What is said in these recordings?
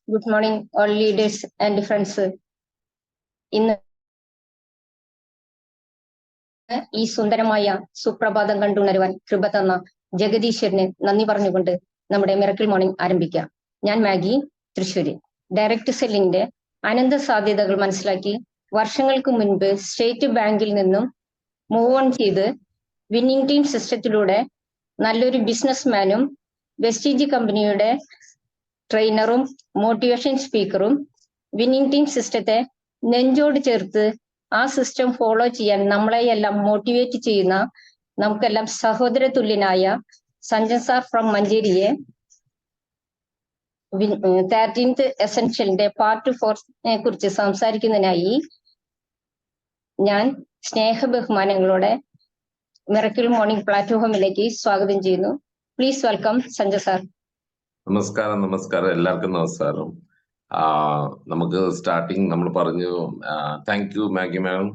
Good morning, all leaders and friends. ഇന്ന് ഈ സുന്ദരമായ സുപ്രഭാതം കണ്ടുണരുവാൻ കൃപ തന്ന ജഗദീശ്വരന് നന്ദി പറഞ്ഞുകൊണ്ട് നമ്മുടെ മിറക്കിൾ മോർണിംഗ് ആരംഭിക്കാം. ഞാൻ മാഗി, തൃശ്ശൂര്. ഡയറക്ട് സെല്ലിന്റെ അനന്ത സാധ്യതകൾ മനസ്സിലാക്കി വർഷങ്ങൾക്ക് മുൻപ് സ്റ്റേറ്റ് ബാങ്കിൽ നിന്നും മൂവ് ഓൺ ചെയ്ത് വിന്നിംഗ് ടീം സിസ്റ്റത്തിലൂടെ നല്ലൊരു ബിസിനസ്മാനും വെസ്റ്റീജ് കമ്പനിയുടെ ട്രെയിനറും മോട്ടിവേഷൻ സ്പീക്കറും വിന്നിംഗ് ടീം സിസ്റ്റത്തെ നെഞ്ചോട് ചേർത്ത് ആ സിസ്റ്റം ഫോളോ ചെയ്യാൻ നമ്മളെയെല്ലാം മോട്ടിവേറ്റ് ചെയ്യുന്ന നമുക്കെല്ലാം സഹോദര തുല്യനായ സഞ്ജൻ സാർ ഫ്രം മഞ്ചേരിയെ 13th എസൻഷ്യലിന്റെ പാർട്ട് 4 കുറിച്ച് സംസാരിക്കുന്നതിനായി ഞാൻ സ്നേഹ ബഹുമാനങ്ങളോടെ മിറക്കിൾ മോർണിംഗ് പ്ലാറ്റ്ഫോമിലേക്ക് സ്വാഗതം ചെയ്യുന്നു. Please welcome Sanjay sir. നമസ്കാരം എല്ലാവർക്കും നമസ്കാരം. നമുക്ക് സ്റ്റാർട്ടിങ് നമ്മൾ പറഞ്ഞു താങ്ക് യു മാഗി മാം,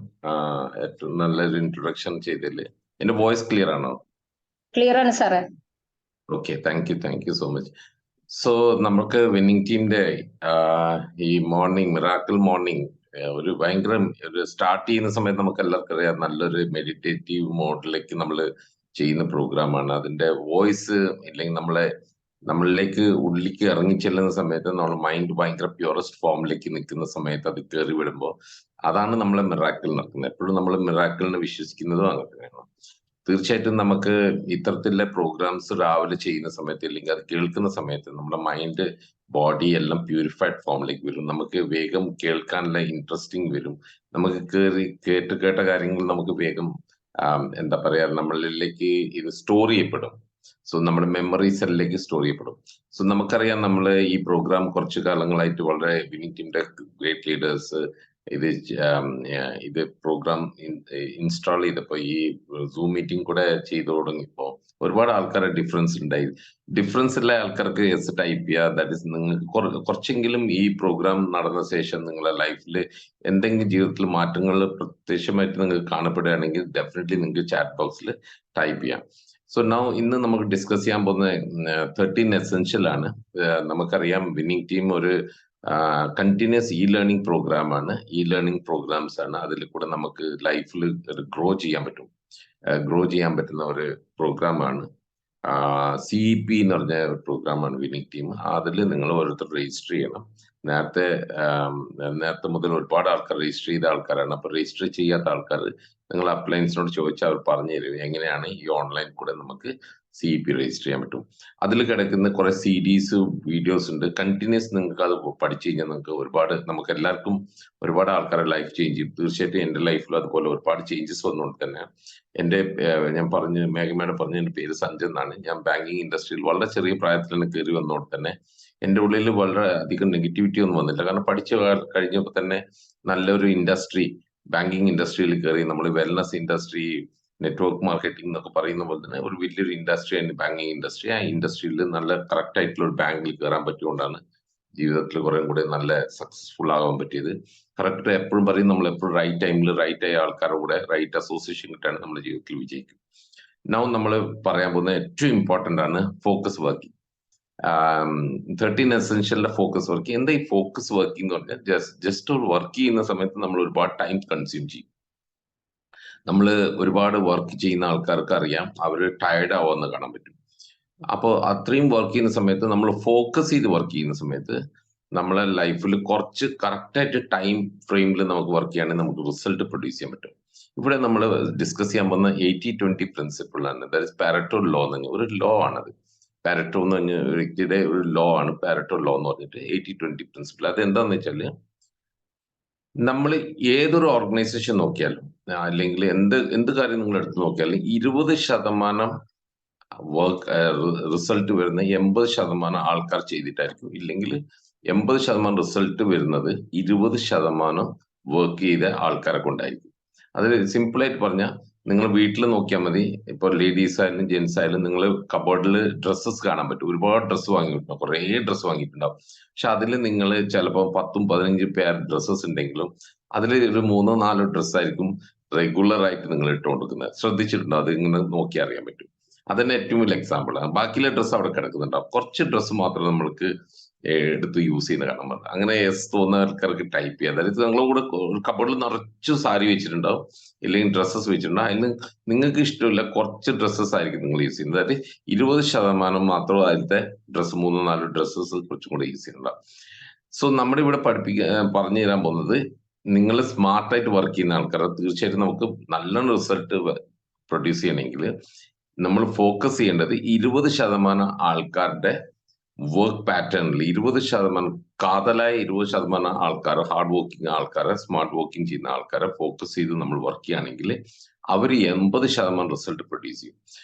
ഏറ്റവും നല്ലൊരു ഇൻട്രൊഡക്ഷൻ ചെയ്തില്ലേ. എന്റെ വോയിസ് ക്ലിയർ ആണോ? ക്ലിയർ ആണ് സാറേ. Okay, thank you so much. So നമുക്ക് വിന്നിംഗ് ടീമിന്റെ ഈ മോർണിംഗ് മിറാക്കിൾ മോർണിംഗ് ഒരു ഭയങ്കര ഒരു സ്റ്റാർട്ട് ചെയ്യുന്ന സമയത്ത് നമുക്ക് എല്ലാവർക്കും അറിയാം നല്ലൊരു മെഡിറ്റേറ്റീവ് മോഡിലേക്ക് നമ്മൾ ചെയ്യുന്ന പ്രോഗ്രാമാണ്. അതിന്റെ വോയിസ് ഇല്ലെങ്കിൽ നമ്മളിലേക്ക് ഉള്ളിലേക്ക് ഇറങ്ങിച്ചെല്ലുന്ന സമയത്ത് നമ്മൾ മൈൻഡ് ഭയങ്കര പ്യൂറസ്റ്റ് ഫോമിലേക്ക് നിൽക്കുന്ന സമയത്ത് അത് കയറി വിടുമ്പോൾ അതാണ് നമ്മളെ മിറാക്കിൾ നടക്കുന്നത്. എപ്പോഴും നമ്മൾ മിറാക്കിളിനെ വിശ്വസിക്കുന്നതും അങ്ങനെ തന്നെയാണ്. തീർച്ചയായിട്ടും നമുക്ക് ഇത്തരത്തിലുള്ള പ്രോഗ്രാംസ് രാവിലെ ചെയ്യുന്ന സമയത്ത് അല്ലെങ്കിൽ അത് കേൾക്കുന്ന സമയത്ത് നമ്മുടെ മൈൻഡ് ബോഡി എല്ലാം പ്യൂരിഫൈഡ് ഫോമിലേക്ക് വരും. നമുക്ക് വേഗം കേൾക്കാനുള്ള ഇൻട്രസ്റ്റിംഗ് വരും. നമുക്ക് കേട്ട കാര്യങ്ങൾ നമുക്ക് വേഗം എന്താ പറയാ നമ്മളിലേക്ക് ഇത് സ്റ്റോർ ചെയ്യപ്പെടും. സോ നമ്മുടെ മെമ്മറീസ് എല്ലാം സ്റ്റോർ ചെയ്യപ്പെടും. സോ നമുക്കറിയാം നമ്മൾ ഈ പ്രോഗ്രാം കുറച്ചു കാലങ്ങളായിട്ട് വളരെ വിന്നിംഗ് ടീമിന്റെ ഗ്രേറ്റ് ലീഡേഴ്സ് ഇത് പ്രോഗ്രാം ഇൻസ്റ്റാൾ ചെയ്തപ്പോ ഈ സൂം മീറ്റിംഗ് കൂടെ ചെയ്തു തുടങ്ങിയപ്പോ ഒരുപാട് ആൾക്കാരുടെ ഡിഫറൻസ് ഉണ്ടായി. ഡിഫറൻസ് ഉള്ള ആൾക്കാർക്ക് എസ് ടൈപ്പ് ചെയ്യുക. ദാറ്റ് ഇസ് നിങ്ങൾക്ക് കുറച്ചെങ്കിലും ഈ പ്രോഗ്രാം നടന്ന ശേഷം നിങ്ങളുടെ ലൈഫിൽ എന്തെങ്കിലും ജീവിതത്തിൽ മാറ്റങ്ങൾ പ്രത്യക്ഷമായിട്ട് നിങ്ങൾക്ക് കാണപ്പെടുകയാണെങ്കിൽ ഡെഫിനറ്റ്ലി നിങ്ങൾക്ക് ചാറ്റ് ബോക്സിൽ ടൈപ്പ് ചെയ്യാം. സോ നൗ ഇന്ന് നമുക്ക് ഡിസ്കസ് ചെയ്യാൻ പോകുന്ന 13 എസെൻഷ്യൽ ആണ്. നമുക്കറിയാം വിന്നിംഗ് ടീം ഒരു കണ്ടിന്യൂസ് ഇ ലേണിംഗ് പ്രോഗ്രാം ആണ്. ഇ ലേണിംഗ് പ്രോഗ്രാംസ് ആണ്. അതിൽ കൂടെ നമുക്ക് ലൈഫിൽ ഗ്രോ ചെയ്യാൻ പറ്റുന്ന ഒരു പ്രോഗ്രാമാണ്. CEP എന്ന് പറഞ്ഞ പ്രോഗ്രാമാണ് വിന്നിംഗ് ടീം. അതിൽ നിങ്ങൾ ഓരോരുത്തർ രജിസ്റ്റർ ചെയ്യണം. നേരത്തെ മുതൽ ഒരുപാട് ആൾക്കാർ രജിസ്റ്റർ ചെയ്ത ആൾക്കാരാണ്. അപ്പൊ രജിസ്റ്റർ ചെയ്യാത്ത ആൾക്കാർ നിങ്ങൾ അപ്ലയൻസിനോട് ചോദിച്ചാൽ അവർ പറഞ്ഞു തരും എങ്ങനെയാണ് ഈ ഓൺലൈൻ കൂടെ നമുക്ക് CEP രജിസ്റ്റർ ചെയ്യാൻ പറ്റും. അതിൽ കിടക്കുന്ന കുറെ CDs വീഡിയോസ് ഉണ്ട്. കണ്ടിന്യൂസ് നിങ്ങൾക്ക് അത് പഠിച്ചു കഴിഞ്ഞാൽ നമുക്ക് എല്ലാവർക്കും ഒരുപാട് ആൾക്കാരുടെ ലൈഫ് ചേഞ്ച് ചെയ്യും. തീർച്ചയായിട്ടും എന്റെ ലൈഫിൽ അതുപോലെ ഒരുപാട് ചേഞ്ചസ് വന്നുകൊണ്ട് തന്നെ മേഘമേടെ എന്റെ പേര് സഞ്ജയ് എന്നാണ്. ഞാൻ ബാങ്കിങ് ഇൻഡസ്ട്രിയിൽ വളരെ ചെറിയ പ്രായത്തിൽ തന്നെ കയറി വന്നോണ്ട് തന്നെ എന്റെ ഉള്ളിൽ വളരെ അധികം നെഗറ്റിവിറ്റി ഒന്നും വന്നില്ല. കാരണം പഠിച്ചു കഴിഞ്ഞപ്പോൾ തന്നെ നല്ലൊരു ഇൻഡസ്ട്രി ബാങ്കിങ് ഇൻഡസ്ട്രിയിൽ കയറി നമ്മൾ വെൽനസ് ഇൻഡസ്ട്രി നെറ്റ്വർക്ക് മാർക്കറ്റിംഗ് എന്നൊക്കെ പറയുന്ന പോലെ തന്നെ ഒരു വലിയൊരു ഇൻഡസ്ട്രിയാണ് ബാങ്കിങ് ഇൻഡസ്ട്രി. ആ ഇൻഡസ്ട്രിയിൽ നല്ല കറക്റ്റ് ആയിട്ടുള്ള ഒരു ബാങ്കിൽ കയറാൻ പറ്റിയോണ്ടാണ് ജീവിതത്തിൽ കുറെ കൂടെ നല്ല സക്സസ്ഫുൾ ആകാൻ പറ്റിയത്. കറക്റ്റ് എപ്പോഴും പറയും നമ്മൾ എപ്പോഴും റൈറ്റ് ടൈമിൽ റൈറ്റ് ആയ ആൾക്കാരുടെ കൂടെ റൈറ്റ് അസോസിയേഷൻ കിട്ടാണ് നമ്മുടെ ജീവിതത്തിൽ വിജയിക്കും. നൗ നമ്മൾ പറയാൻ പോകുന്ന ഏറ്റവും ഇമ്പോർട്ടന്റ് ആണ് ഫോക്കസ് വർക്കിംഗ്. 13 എസെൻഷ്യലിന്റെ ഫോക്കസ് വർക്കിംഗ്. എന്താ ഈ ഫോക്കസ് വർക്കിംഗ് എന്ന് പറഞ്ഞാൽ ജസ്റ്റ് ഒരു വർക്ക് ചെയ്യുന്ന സമയത്ത് നമ്മൾ ഒരുപാട് ടൈം കൺസ്യൂം ചെയ്യും. നമ്മൾ ഒരുപാട് വർക്ക് ചെയ്യുന്ന ആൾക്കാർക്ക് അറിയാം അവർ ടയർഡ് ആവുമെന്ന് കാണാൻ പറ്റും. അപ്പോൾ അത്രയും വർക്ക് ചെയ്യുന്ന സമയത്ത് നമ്മൾ ഫോക്കസ് ചെയ്ത് വർക്ക് ചെയ്യുന്ന സമയത്ത് നമ്മളെ ലൈഫിൽ കുറച്ച് കറക്റ്റായിട്ട് ടൈം ഫ്രെയിമിൽ നമുക്ക് വർക്ക് ചെയ്യുകയാണെങ്കിൽ നമുക്ക് റിസൾട്ട് പ്രൊഡ്യൂസ് ചെയ്യാൻ പറ്റും. ഇവിടെ നമ്മൾ ഡിസ്കസ് ചെയ്യാൻ പോകുന്ന 80-20 പ്രിൻസിപ്പിൾ ആണ്. ദാറ്റ് ഇസ് പാരറ്റോ ലോ എന്ന് പറഞ്ഞാൽ ഒരു ലോ ആണത്. പാരറ്റോ എന്ന് പറഞ്ഞ ഒരു വ്യക്തിയുടെ ഒരു ലോ ആണ് പാരറ്റോ ലോ എന്ന് പറഞ്ഞിട്ട് 80-20 പ്രിൻസിപ്പിൾ. അത് എന്താന്ന് വെച്ചാല് നമ്മൾ ഏതൊരു ഓർഗനൈസേഷൻ നോക്കിയാലും അല്ലെങ്കിൽ എന്ത് കാര്യം നിങ്ങൾ എടുത്ത് നോക്കിയാലും 20% വർക്ക് റിസൾട്ട് വരുന്ന 80% ആൾക്കാർ ചെയ്തിട്ടായിരിക്കും. ഇല്ലെങ്കിൽ 80% റിസൾട്ട് വരുന്നത് 20% വർക്ക് ചെയ്ത ആൾക്കാരെ കൊണ്ടായിരിക്കും. അത് സിമ്പിളായിട്ട് പറഞ്ഞാൽ നിങ്ങൾ വീട്ടിൽ നോക്കിയാൽ മതി. ഇപ്പൊ ലേഡീസ് ആയാലും ജെന്റ്സ് ആയാലും നിങ്ങൾ കബോർഡിൽ ഡ്രസ്സസ് കാണാൻ പറ്റും. ഒരുപാട് ഡ്രസ്സ് വാങ്ങിയിട്ടുണ്ടാവും, കുറേ ഡ്രസ്സ് വാങ്ങിയിട്ടുണ്ടാവും. പക്ഷെ അതിൽ നിങ്ങൾ ചിലപ്പോൾ 10-15 പേർ ഡ്രസ്സസ് ഉണ്ടെങ്കിലും അതിൽ ഒരു 3-4 ഡ്രസ്സായിരിക്കും റെഗുലർ ആയിട്ട് നിങ്ങൾ ഇട്ടുകൊണ്ടിരിക്കുന്നത്. ശ്രദ്ധിച്ചിട്ടുണ്ടോ? അത് ഇങ്ങനെ നോക്കി അറിയാൻ പറ്റും. അതന്നെ ഏറ്റവും വലിയ എക്സാമ്പിൾ ആണ്. ബാക്കിയുള്ള ഡ്രസ്സ് അവിടെ കിടക്കുന്നുണ്ടാവും. കുറച്ച് ഡ്രസ്സ് മാത്രം നമ്മൾക്ക് എടുത്ത് യൂസ് ചെയ്യുന്ന കാണാൻ പറഞ്ഞു. അങ്ങനെ യെസ് തോന്നുന്ന ആൾക്കാർക്ക് ടൈപ്പ് ചെയ്യാം. അതായത് നിങ്ങളുടെ കൂടെ ഒരു കബോർഡിൽ നിറച്ചു സാരി വെച്ചിട്ടുണ്ടാവും, ഇല്ലെങ്കിൽ ഡ്രസ്സസ് വെച്ചിട്ടുണ്ടാവും. അതിന് നിങ്ങൾക്ക് ഇഷ്ടമില്ല കുറച്ച് ഡ്രസ്സസ് ആയിരിക്കും നിങ്ങൾ യൂസ് ചെയ്യുന്നത്. അതായത് 20% മാത്രം അതിലത്തെ ഡ്രസ്സ്, 3-4 ഡ്രസ്സസ് കുറച്ചും കൂടെ യൂസ് ചെയ്യുന്നുണ്ടാവും. സോ നമ്മുടെ ഇവിടെ പറഞ്ഞു തരാൻ പോകുന്നത്, നിങ്ങൾ സ്മാർട്ടായിട്ട് വർക്ക് ചെയ്യുന്ന ആൾക്കാർ തീർച്ചയായിട്ടും നമുക്ക് നല്ലോണം റിസൾട്ട് പ്രൊഡ്യൂസ് ചെയ്യണമെങ്കിൽ നമ്മൾ ഫോക്കസ് ചെയ്യേണ്ടത് 20% ആൾക്കാരുടെ വർക്ക് പാറ്റേണിൽ 20% കാതലായ 20% ആൾക്കാർ, ഹാർഡ് വർക്കിംഗ് ആൾക്കാരെ, സ്മാർട്ട് വർക്കിംഗ് ചെയ്യുന്ന ആൾക്കാരെ ഫോക്കസ് ചെയ്ത് നമ്മൾ വർക്ക് ചെയ്യുകയാണെങ്കിൽ അവർ 80% റിസൾട്ട് പ്രൊഡ്യൂസ് ചെയ്യും.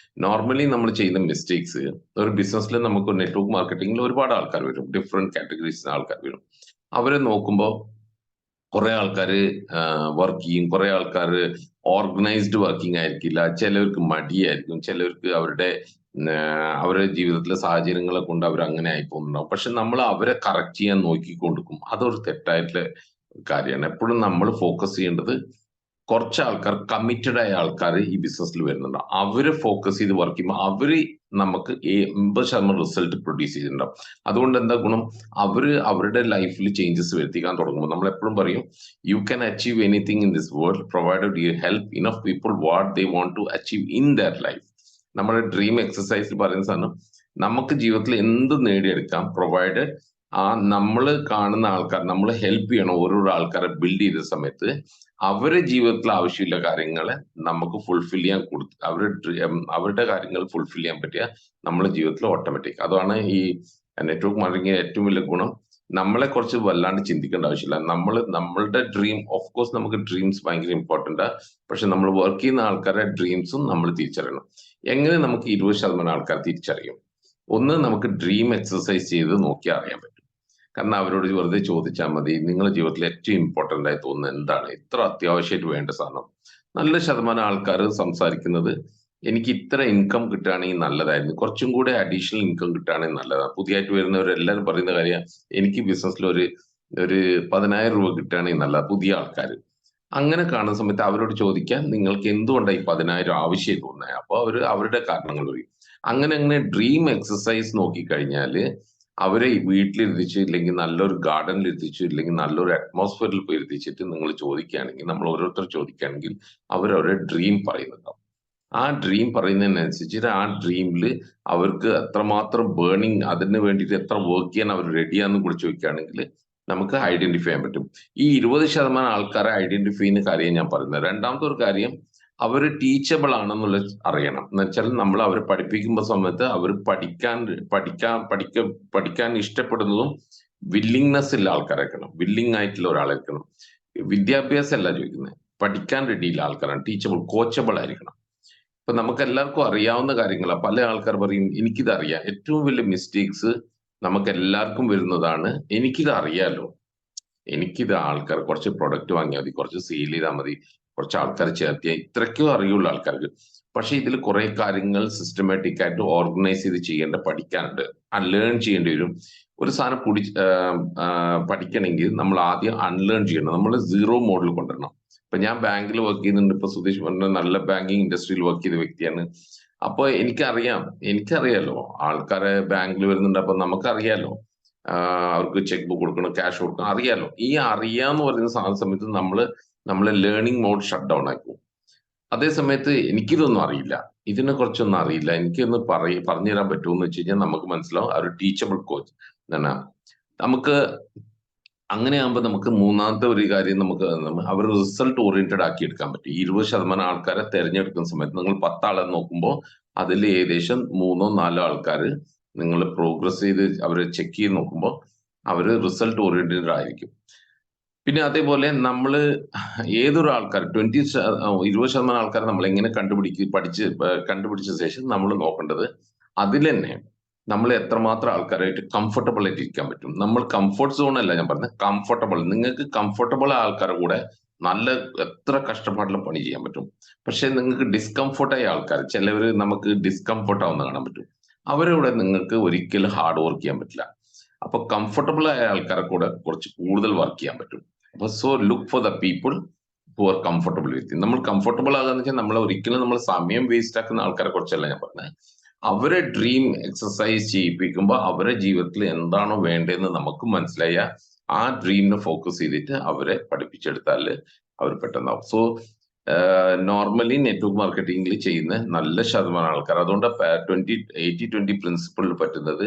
നോർമലി നമ്മൾ ചെയ്യുന്ന മിസ്റ്റേക്സ്, ഒരു ബിസിനസ്സിൽ നമുക്ക് നെറ്റ്വർക്ക് മാർക്കറ്റിംഗിൽ ഒരുപാട് ആൾക്കാർ വരും, ഡിഫറെന്റ് കാറ്റഗറീസ് ആൾക്കാർ വരും. അവരെ നോക്കുമ്പോൾ കുറെ ആൾക്കാർ വർക്ക് ചെയ്യും, കുറെ ആൾക്കാർ ഓർഗനൈസ്ഡ് വർക്കിംഗ് ആയിരിക്കില്ല, ചിലവർക്ക് മടിയായിരിക്കും, ചിലവർക്ക് അവരുടെ ജീവിതത്തിലെ സാഹചര്യങ്ങളെ കൊണ്ട് അവർ അങ്ങനെ ആയി പോകുന്നുണ്ടാവും. പക്ഷെ നമ്മൾ അവരെ കറക്റ്റ് ചെയ്യാൻ നോക്കിക്കൊണ്ടിരിക്കും. അതൊരു തെറ്റായിട്ടുള്ള കാര്യമാണ്. എപ്പോഴും നമ്മൾ ഫോക്കസ് ചെയ്യേണ്ടത് കുറച്ച് ആൾക്കാർ, കമ്മിറ്റഡ് ആയ ആൾക്കാർ ഈ ബിസിനസ്സിൽ വരുന്നുണ്ട്. അവര് ഫോക്കസ് ചെയ്ത് വർക്ക് ചെയ്യുമ്പോൾ അവര് നമുക്ക് 80% റിസൾട്ട് പ്രൊഡ്യൂസ് ചെയ്തിട്ടുണ്ടാവും. അതുകൊണ്ട് എന്താ ഗുണം, അവരുടെ ലൈഫിൽ ചേഞ്ചസ് വരുത്തിക്കാൻ തുടങ്ങുമ്പോൾ നമ്മൾ എപ്പോഴും പറയും, you can achieve anything in this world provided you help enough people what they want to achieve in their life. നമ്മുടെ ഡ്രീം എക്സസൈസിൽ പറയുന്ന സാധനം, നമുക്ക് ജീവിതത്തിൽ എന്ത് നേടിയെടുക്കാം പ്രൊവൈഡഡ് നമ്മൾ കാണുന്ന ആൾക്കാർ, നമ്മൾ ഹെൽപ്പ് ചെയ്യണം ഓരോരോ ആൾക്കാരെ ബിൽഡ് ചെയ്ത സമയത്ത് അവരുടെ ജീവിതത്തിൽ ആവശ്യമില്ല കാര്യങ്ങളെ നമുക്ക് ഫുൾഫിൽ ചെയ്യാൻ അവരുടെ കാര്യങ്ങൾ ഫുൾഫിൽ ചെയ്യാൻ പറ്റിയ നമ്മുടെ ജീവിതത്തിൽ ഓട്ടോമാറ്റിക്. അതാണ് ഈ നെറ്റ്വർക്ക് മാർക്കറ്റിംഗിന്റെ ഏറ്റവും വലിയ ഗുണം. നമ്മളെ കുറിച്ച് വല്ലാണ്ട് ചിന്തിക്കേണ്ട ആവശ്യമില്ല. നമ്മളുടെ ഡ്രീം, ഓഫ് കോഴ്സ് നമുക്ക് ഡ്രീംസ് ഭയങ്കര ഇമ്പോർട്ടൻ്റ്, പക്ഷെ നമ്മൾ വർക്ക് ചെയ്യുന്ന ആൾക്കാരുടെ ഡ്രീംസും നമ്മൾ തിരിച്ചറിയണം. എങ്ങനെ നമുക്ക് 20% ആൾക്കാർ തിരിച്ചറിയും? ഒന്ന്, നമുക്ക് ഡ്രീം എക്സസൈസ് ചെയ്ത് നോക്കിയാൽ അറിയാൻ പറ്റും. കാരണം അവരോട് വെറുതെ ചോദിച്ചാൽ മതി, നിങ്ങളുടെ ജീവിതത്തിൽ ഏറ്റവും ഇമ്പോർട്ടൻ്റ് ആയി തോന്നുന്നത് എന്താണ്, ഇത്ര അത്യാവശ്യമായിട്ട് വേണ്ട സാധനം. നല്ല ശതമാനം ആൾക്കാർ സംസാരിക്കുന്നത്, എനിക്ക് ഇത്ര ഇൻകം കിട്ടുകയാണെങ്കിൽ നല്ലതായിരുന്നു, കുറച്ചും കൂടെ അഡീഷണൽ ഇൻകം കിട്ടുകയാണെങ്കിൽ നല്ലതാണ്. പുതിയതായിട്ട് വരുന്നവരെല്ലാവരും പറയുന്ന കാര്യം, എനിക്ക് ബിസിനസ്സിൽ ഒരു 10,000 രൂപ കിട്ടുകയാണെങ്കിൽ നല്ലതാണ്, പുതിയ ആൾക്കാർ. അങ്ങനെ കാണുന്ന സമയത്ത് അവരോട് ചോദിക്കാൻ, നിങ്ങൾക്ക് എന്തുകൊണ്ടാണ് ഈ 10,000 ആവശ്യമായി തോന്നുന്നത്? അപ്പോൾ അവരുടെ കാരണങ്ങൾ പറയും. അങ്ങനെ ഡ്രീം എക്സസൈസ് നോക്കിക്കഴിഞ്ഞാൽ അവരെ വീട്ടിലിരുത്തിച്ച്, ഇല്ലെങ്കിൽ നല്ലൊരു ഗാർഡനിൽ ഇരുത്തിച്ചു, ഇല്ലെങ്കിൽ നല്ലൊരു അറ്റ്മോസ്ഫിയറിൽ പോയി ഇരുത്തിച്ചിട്ട് നിങ്ങൾ ചോദിക്കുകയാണെങ്കിൽ, നമ്മൾ ഓരോരുത്തർ ചോദിക്കുകയാണെങ്കിൽ അവരവരുടെ ഡ്രീം പറയുന്നുണ്ടാവും. ആ ഡ്രീം പറയുന്നതിനനുസരിച്ചിട്ട് ആ ഡ്രീമിൽ അവർക്ക് എത്രമാത്രം ബേണിങ്, അതിന് വേണ്ടിയിട്ട് എത്ര വർക്ക് ചെയ്യാൻ അവർ റെഡിയാണെന്ന് കൂടി ചോദിക്കുകയാണെങ്കിൽ നമുക്ക് ഐഡന്റിഫൈ ചെയ്യാൻ പറ്റും. ഈ 20% ആൾക്കാരെ ഐഡന്റിഫൈ ചെയ്യുന്ന കാര്യം ഞാൻ പറയുന്നത്. രണ്ടാമത്തെ ഒരു കാര്യം, അവർ ടീച്ചബിൾ ആണെന്നുള്ളത് അറിയണം. എന്ന് വെച്ചാൽ നമ്മൾ അവരെ പഠിപ്പിക്കുമ്പോൾ സമയത്ത് അവർ പഠിക്കാൻ ഇഷ്ടപ്പെടുന്നതും വില്ലിങ്നെസ് ഉള്ള ആൾക്കാരായിരിക്കണം, വില്ലിങ് ആയിട്ടുള്ള ഒരാളായിരിക്കണം. വിദ്യാഭ്യാസം അല്ല ചോദിക്കുന്നത്, പഠിക്കാൻ റെഡിയുള്ള ആൾക്കാരാണ്. ടീച്ചബിൾ, കോച്ചബിൾ ആയിരിക്കണം. ഇപ്പൊ നമുക്ക് എല്ലാവർക്കും അറിയാവുന്ന കാര്യങ്ങളാണ്. പല ആൾക്കാർ പറയും എനിക്കിത് അറിയാം. ഏറ്റവും വലിയ മിസ്റ്റേക്സ് നമുക്ക് എല്ലാവർക്കും വരുന്നതാണ്, എനിക്കിത് അറിയാലോ, എനിക്കിത് ആൾക്കാർ കുറച്ച് പ്രൊഡക്റ്റ് വാങ്ങിയാൽ മതി, കുറച്ച് സെയിൽ ചെയ്താൽ മതി, കുറച്ച് ആൾക്കാർ ചേർത്തിയാൽ ഇത്രയ്ക്കും അറിയുള്ള ആൾക്കാർക്ക്. പക്ഷെ ഇതിൽ കുറെ കാര്യങ്ങൾ സിസ്റ്റമാറ്റിക് ആയിട്ട് ഓർഗനൈസ് ചെയ്ത് പഠിക്കാനുണ്ട്, ലേൺ ചെയ്യേണ്ടി വരും. ഒരു സാധനം പഠിക്കണമെങ്കിൽ നമ്മൾ ആദ്യം അൺലേൺ ചെയ്യണം. നമ്മൾ 0 മോഡൽ കൊണ്ടുവരണം. ഇപ്പൊ ഞാൻ ബാങ്കിൽ വർക്ക് ചെയ്യുന്നുണ്ട്. ഇപ്പൊ സുധീഷ് പറഞ്ഞ നല്ല ബാങ്കിങ് ഇൻഡസ്ട്രിയിൽ വർക്ക് ചെയ്ത വ്യക്തിയാണ്. അപ്പൊ എനിക്കറിയാലോ ആൾക്കാരെ ബാങ്കിൽ വരുന്നുണ്ട്. അപ്പൊ നമുക്കറിയാലോ അവർക്ക് ചെക്ക് ബുക്ക് കൊടുക്കണം, ക്യാഷ് കൊടുക്കണം, അറിയാലോ. ഈ അറിയാന്ന് പറയുന്ന സമയത്ത് നമ്മളെ ലേണിംഗ് മോഡ് ഷട്ട് ഡൗൺ ആക്കും. അതേ സമയത്ത് എനിക്കിതൊന്നും അറിയില്ല, ഇതിനെ കുറിച്ചൊന്നും അറിയില്ല, എനിക്കൊന്ന് പറഞ്ഞു തരാൻ പറ്റുമെന്ന് വെച്ച് കഴിഞ്ഞാൽ നമുക്ക് മനസ്സിലാവും ആ ഒരു ടീച്ചബിൾ കോച്ച് എന്നാ. നമുക്ക് അങ്ങനെ ആകുമ്പോൾ നമുക്ക് മൂന്നാമത്തെ ഒരു കാര്യം, നമുക്ക് അവർ റിസൾട്ട് ഓറിയന്റഡ് ആക്കി എടുക്കാൻ പറ്റും. 20% ആൾക്കാരെ തിരഞ്ഞെടുക്കുന്ന സമയത്ത് നിങ്ങൾ 10 ആളെ നോക്കുമ്പോൾ അതിൽ ഏകദേശം 3-4 ആൾക്കാർ നിങ്ങൾ പ്രോഗ്രസ് ചെയ്ത് അവരെ ചെക്ക് ചെയ്ത് നോക്കുമ്പോൾ അവർ റിസൾട്ട് ഓറിയന്റഡ് ആയിരിക്കും. പിന്നെ അതേപോലെ നമ്മൾ ഏതൊരു ആൾക്കാർ 20% ആൾക്കാരെ നമ്മൾ എങ്ങനെ കണ്ടുപിടിച്ച ശേഷം നമ്മൾ നോക്കേണ്ടത്, അതിൽ തന്നെ നമ്മൾ എത്രമാത്രം ആൾക്കാരായിട്ട് കംഫർട്ടബിൾ ആയിട്ട് ഇരിക്കാൻ പറ്റും. നമ്മൾ കംഫർട്ട് സോൺ അല്ല ഞാൻ പറഞ്ഞത്, കംഫർട്ടബിൾ. നിങ്ങൾക്ക് കംഫർട്ടബിൾ ആൾക്കാരുടെ കൂടെ നല്ല എത്ര കഷ്ടപ്പാടിലും പണി ചെയ്യാൻ പറ്റും. പക്ഷെ നിങ്ങൾക്ക് ഡിസ്കംഫർട്ടായ ആൾക്കാർ, ചിലവർ നമുക്ക് ഡിസ്കംഫർട്ട് ആവുന്ന കാണാൻ പറ്റും. അവരുടെ നിങ്ങൾക്ക് ഒരിക്കലും ഹാർഡ് വർക്ക് ചെയ്യാൻ പറ്റില്ല. അപ്പൊ കംഫർട്ടബിൾ ആയ ആൾക്കാരെ കൂടെ കുറച്ച് കൂടുതൽ വർക്ക് ചെയ്യാൻ പറ്റും. അപ്പൊ so look for the people who R comfortable വിത്ത്. നമ്മൾ കംഫർട്ടബിൾ ആകാന്ന് വെച്ചാൽ നമ്മൾ ഒരിക്കലും നമ്മൾ സമയം വേസ്റ്റ് ആക്കുന്ന ആൾക്കാരെ കുറിച്ചല്ല ഞാൻ പറഞ്ഞത്. അവരെ ഡ്രീം എക്സസൈസ് ചെയ്യിപ്പിക്കുമ്പോൾ അവരെ ജീവിതത്തിൽ എന്താണോ വേണ്ടതെന്ന് നമുക്ക് മനസ്സിലായ ആ ഡ്രീമിനെ ഫോക്കസ് ചെയ്തിട്ട് അവരെ പഠിപ്പിച്ചെടുത്താൽ അവർ പെട്ടെന്നാവും. സോ നോർമലി നെറ്റ്വർക്ക് മാർക്കറ്റിംഗിൽ ചെയ്യുന്ന നല്ല ശതമാനം ആൾക്കാർ, അതുകൊണ്ട് 80-20 പ്രിൻസിപ്പിളിൽ പറ്റുന്നത്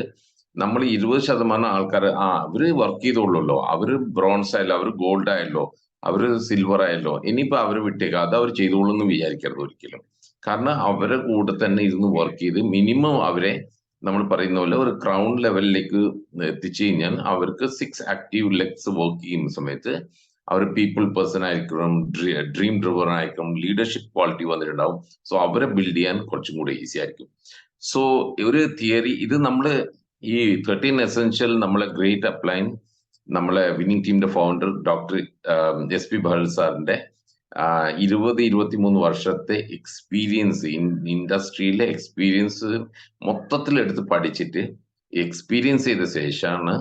നമ്മൾ 20% ആൾക്കാർ അവര് വർക്ക് ചെയ്തോളൂല്ലോ, അവര് ബ്രോൺസ് ആയല്ലോ, അവര് ഗോൾഡ് ആയല്ലോ, അവര് സിൽവർ ആയല്ലോ, ഇനിയിപ്പോ അവര് വിട്ടേക്കാം, അത് അവർ ചെയ്തോളൂ എന്ന് വിചാരിക്കരുത് ഒരിക്കലും. കാരണം അവരെ കൂടെ തന്നെ ഇരുന്ന് വർക്ക് ചെയ്ത് മിനിമം അവരെ നമ്മൾ പറയുന്ന പോലെ ഒരു ക്രൗൺ ലെവലിലേക്ക് എത്തിച്ചു കഴിഞ്ഞാൽ അവർക്ക് 6 ആക്റ്റീവ് ലെഗ്സ് വർക്ക് ചെയ്യുന്ന സമയത്ത് അവർ പീപ്പിൾ പേഴ്സൺ ആയിരിക്കണം, ഡ്രീം ഡ്രിവർ ആയിരിക്കും, ലീഡർഷിപ്പ് ക്വാളിറ്റി വന്നിട്ടുണ്ടാവും. സോ അവരെ ബിൽഡ് ചെയ്യാൻ കുറച്ചും കൂടെ ഈസി ആയിരിക്കും. സോ ഒരു തിയറി ഇത് നമ്മള് ഈ 13 എസെൻഷ്യൽ നമ്മളെ ഗ്രേറ്റ് അപ്ലൈൻ നമ്മളെ വിന്നിംഗ് ടീമിന്റെ ഫൗണ്ടർ ഡോക്ടർ SP ബഹൽ സാറിന്റെ 20-23 വർഷത്തെ എക്സ്പീരിയൻസ്, ഇൻഡസ്ട്രിയിലെ എക്സ്പീരിയൻസ് മൊത്തത്തിൽ എടുത്ത് പഠിച്ചിട്ട് എക്സ്പീരിയൻസ് ചെയ്ത ശേഷമാണ്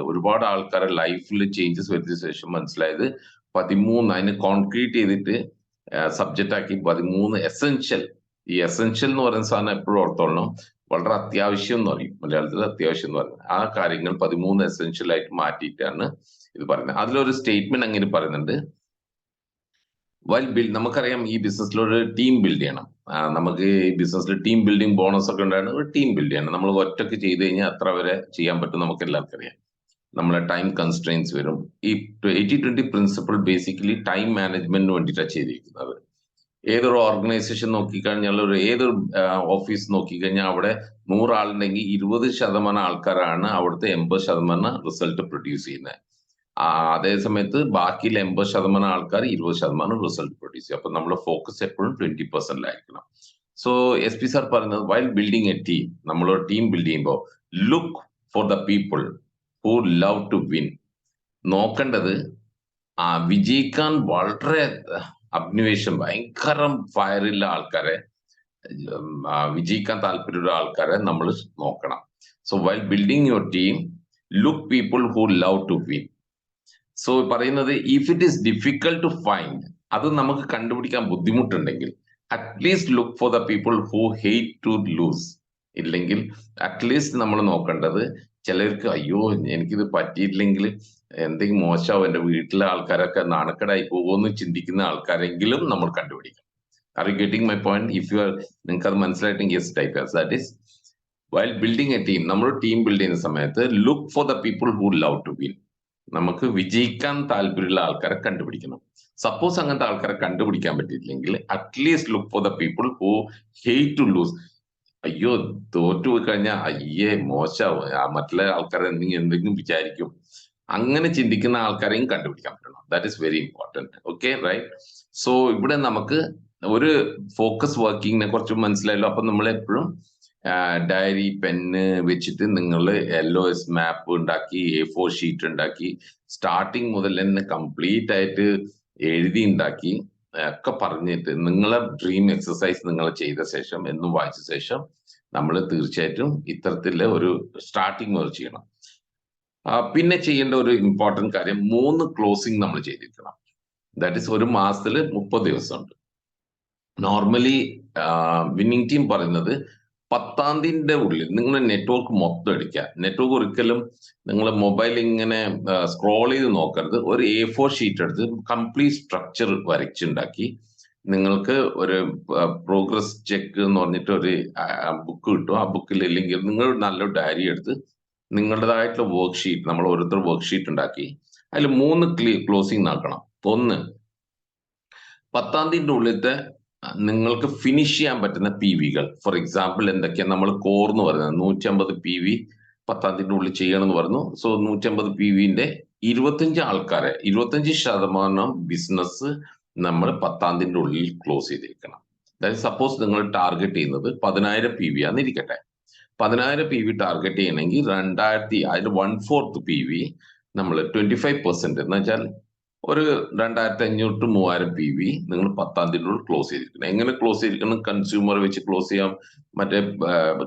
ഒരുപാട് ആൾക്കാരെ ലൈഫിൽ ചേഞ്ചസ് വരുത്തിയ ശേഷം മനസ്സിലായത് 13 അതിന് കോൺക്രീറ്റ് ചെയ്തിട്ട് സബ്ജക്റ്റ് ആക്കി 13 എസെൻഷ്യൽ. ഈ എസെൻഷ്യൽ എന്ന് പറയുന്ന സാധനം എപ്പോഴും ഓർത്തോളണം, വളരെ അത്യാവശ്യം എന്ന് പറയും മലയാളത്തിൽ, അത്യാവശ്യം എന്ന് പറയുന്നത് ആ കാര്യങ്ങൾ 13 എസെൻഷ്യൽ ആയിട്ട് മാറ്റിയിട്ടാണ് ഇത് പറയുന്നത്. അതിലൊരു സ്റ്റേറ്റ്മെന്റ് അങ്ങനെ പറയുന്നുണ്ട്, നമുക്കറിയാം ഈ ബിസിനസ്സിൽ ഒരു ടീം ബിൽഡ് ചെയ്യണം. നമുക്ക് ഈ ബിസിനസ്സിൽ ടീം ബിൽഡിംഗ് ബോണസ് ഒക്കെ ഉണ്ടായിരുന്നു, ഒരു ടീം ബിൽഡ് ചെയ്യണം. നമ്മൾ ഒറ്റയ്ക്ക് ചെയ്ത് കഴിഞ്ഞാൽ അത്ര വരെ ചെയ്യാൻ പറ്റും, നമുക്ക് എല്ലാവർക്കും അറിയാം. നമ്മളെ ടൈം കൺസ്ട്രെയിൻസ് വരും. ഈ 80-20 പ്രിൻസിപ്പിൾ ബേസിക്കലി ടൈം മാനേജ്മെന്റിന് വേണ്ടിയിട്ടാണ് ചെയ്തിരിക്കുന്നത്. ഏതൊരു ഓർഗനൈസേഷൻ നോക്കിക്കഴിഞ്ഞാൽ, ഏതൊരു ഓഫീസ് നോക്കിക്കഴിഞ്ഞാൽ അവിടെ 100 ആളുണ്ടെങ്കിൽ 20% ആൾക്കാരാണ് അവിടുത്തെ 80% റിസൾട്ട് പ്രൊഡ്യൂസ് ചെയ്യുന്നത്. അതേ സമയത്ത് ബാക്കിയുള്ള 80% ആൾക്കാർ 20% റിസൾട്ട് പ്രൊഡ്യൂസ് ചെയ്യും. അപ്പൊ നമ്മുടെ ഫോക്കസ് എപ്പോഴും 20%-ലായിരിക്കണം. സോ SP സാർ പറയുന്നത്, വൈൽ ബിൽഡിംഗ് എ ടീം, നമ്മളൊരു ടീം ബിൽഡ് ചെയ്യുമ്പോൾ look for the people who love to win. നോക്കേണ്ടത് വിജയിക്കാൻ വളരെ അഭിനിവേശം, ഭയങ്കര ഫയറുള്ള ആൾക്കാരെ, വിജയിക്കാൻ താല്പര്യമുള്ള ആൾക്കാരെ നമ്മൾ നോക്കണം. So while building your team look people who love to win. So പറയുന്നത് if it is difficult to find, അത് നമുക്ക് കണ്ടുപിടിക്കാൻ ബുദ്ധിമുട്ടുണ്ടെങ്കിൽ at least look for the people who hate to lose. ഇല്ലെങ്കിൽ അറ്റ്ലീസ്റ്റ് നമ്മൾ നോക്കേണ്ടത്, ചിലർക്ക് അയ്യോ എനിക്കിത് പറ്റിയിട്ടില്ലെങ്കിൽ എന്തെങ്കിലും മോശമാവും, എൻ്റെ വീട്ടിലെ ആൾക്കാരൊക്കെ നാണക്കേടായി പോകുമെന്ന് ചിന്തിക്കുന്ന ആൾക്കാരെങ്കിലും നമ്മൾ കണ്ടുപിടിക്കണം. Are you getting my point? If you are, നിങ്ങൾക്ക് അത് മനസ്സിലായിട്ടെങ്കിൽ yes type as that is while building a team. നമ്മൾ ടീം ബിൽഡ് ചെയ്യുന്ന സമയത്ത് look for the people who love to win. നമുക്ക് വിജയിക്കാൻ താല്പര്യമുള്ള ആൾക്കാരെ കണ്ടുപിടിക്കണം. സപ്പോസ് അങ്ങനത്തെ ആൾക്കാരെ കണ്ടുപിടിക്കാൻ പറ്റിയില്ലെങ്കിൽ at least look for the people who hate to lose. അയ്യോ തോറ്റു പോയി കഴിഞ്ഞാൽ അയ്യേ മോശമാവും, മറ്റുള്ള ആൾക്കാരെ എന്തെങ്കിലും വിചാരിക്കും, അങ്ങനെ ചിന്തിക്കുന്ന ആൾക്കാരെയും കണ്ടുപിടിക്കാൻ പറ്റണം. That is very important. Okay, right. So ഇവിടെ നമുക്ക് ഒരു ഫോക്കസ് വർക്കിങ്ങിനെ കുറിച്ച് മനസ്സിലായല്ലോ. അപ്പൊ നമ്മൾ എപ്പോഴും ഡയറി പെന്ന് വെച്ചിട്ട് നിങ്ങൾ LOS മാപ്പ് ഉണ്ടാക്കി, A4 ഷീറ്റ് ഉണ്ടാക്കി, സ്റ്റാർട്ടിങ് മുതൽ തന്നെ കംപ്ലീറ്റ് ആയിട്ട് എഴുതി ഉണ്ടാക്കി ഒക്കെ പറഞ്ഞിട്ട് നിങ്ങളെ ഡ്രീം എക്സസൈസ് നിങ്ങൾ ചെയ്ത ശേഷം, എന്നും വായിച്ച ശേഷം നമ്മൾ തീർച്ചയായിട്ടും ഇത്തരത്തിലുള്ള ഒരു സ്റ്റാർട്ടിങ് ചെയ്യണം. പിന്നെ ചെയ്യേണ്ട ഒരു ഇമ്പോർട്ടൻറ്റ് കാര്യം, 3 ക്ലോസിംഗ് നമ്മൾ ചെയ്തിരിക്കണം. ദാറ്റ് ഈസ് ഒരു മാസത്തിൽ 30 ദിവസമുണ്ട്. നോർമലി വിന്നിംഗ് ടീം പറയുന്നത് 10-ാം തീയതിന്റെ ഉള്ളിൽ നിങ്ങൾ നെറ്റ്വർക്ക് മൊത്തം എടുക്കുക. നെറ്റ്വർക്ക് ഒരിക്കലും നിങ്ങൾ മൊബൈൽ ഇങ്ങനെ സ്ക്രോൾ ചെയ്ത് നോക്കരുത്. ഒരു A4 ഷീറ്റ് എടുത്ത് കംപ്ലീറ്റ് സ്ട്രക്ചർ വരച്ചുണ്ടാക്കി, നിങ്ങൾക്ക് ഒരു പ്രോഗ്രസ് ചെക്ക് എന്ന് പറഞ്ഞിട്ട് ഒരു ബുക്ക് കിട്ടും. ആ ബുക്കിൽ ഇല്ലെങ്കിൽ നിങ്ങൾ നല്ലൊരു ഡയറി എടുത്ത് നിങ്ങളുടേതായിട്ടുള്ള വർക്ക് ഷീറ്റ്, നമ്മൾ ഓരോരുത്തർ വർക്ക് ഷീറ്റ് ഉണ്ടാക്കി അതിൽ 3 ക്ലോസിംഗ് നടക്കണം. ഒന്ന്, 10-ാം തീയതിന്റെ ഉള്ളിലത്തെ നിങ്ങൾക്ക് ഫിനിഷ് ചെയ്യാൻ പറ്റുന്ന PVകൾ. ഫോർ എക്സാമ്പിൾ എന്തൊക്കെയാണ് നമ്മൾ കോർ എന്ന് പറയുന്നത്, 150 PV 10-ാം തീയതിന്റെ ഉള്ളിൽ ചെയ്യണമെന്ന് പറഞ്ഞു. സോ 150 PVന്റെ 25 ആൾക്കാരെ, 25% ബിസിനസ് നമ്മൾ 10-ാം തീയതിന്റെ ഉള്ളിൽ ക്ലോസ് ചെയ്തിരിക്കണം. അതായത് സപ്പോസ് നിങ്ങൾ ടാർഗറ്റ് ചെയ്യുന്നത് 10,000 PV ആണെന്നിരിക്കട്ടെ. 10,000 PV ടാർഗറ്റ് ചെയ്യണമെങ്കിൽ 1/4 PV നമ്മൾ 25% എന്ന് വെച്ചാൽ ഒരു 2,500-3,000 PV നിങ്ങൾ 10-ാം തീയതിയുടെ ക്ലോസ് ചെയ്തിരിക്കണം. എങ്ങനെ ക്ലോസ് ചെയ്തിരിക്കണം? കൺസ്യൂമർ വെച്ച് ക്ലോസ് ചെയ്യാം, മറ്റേ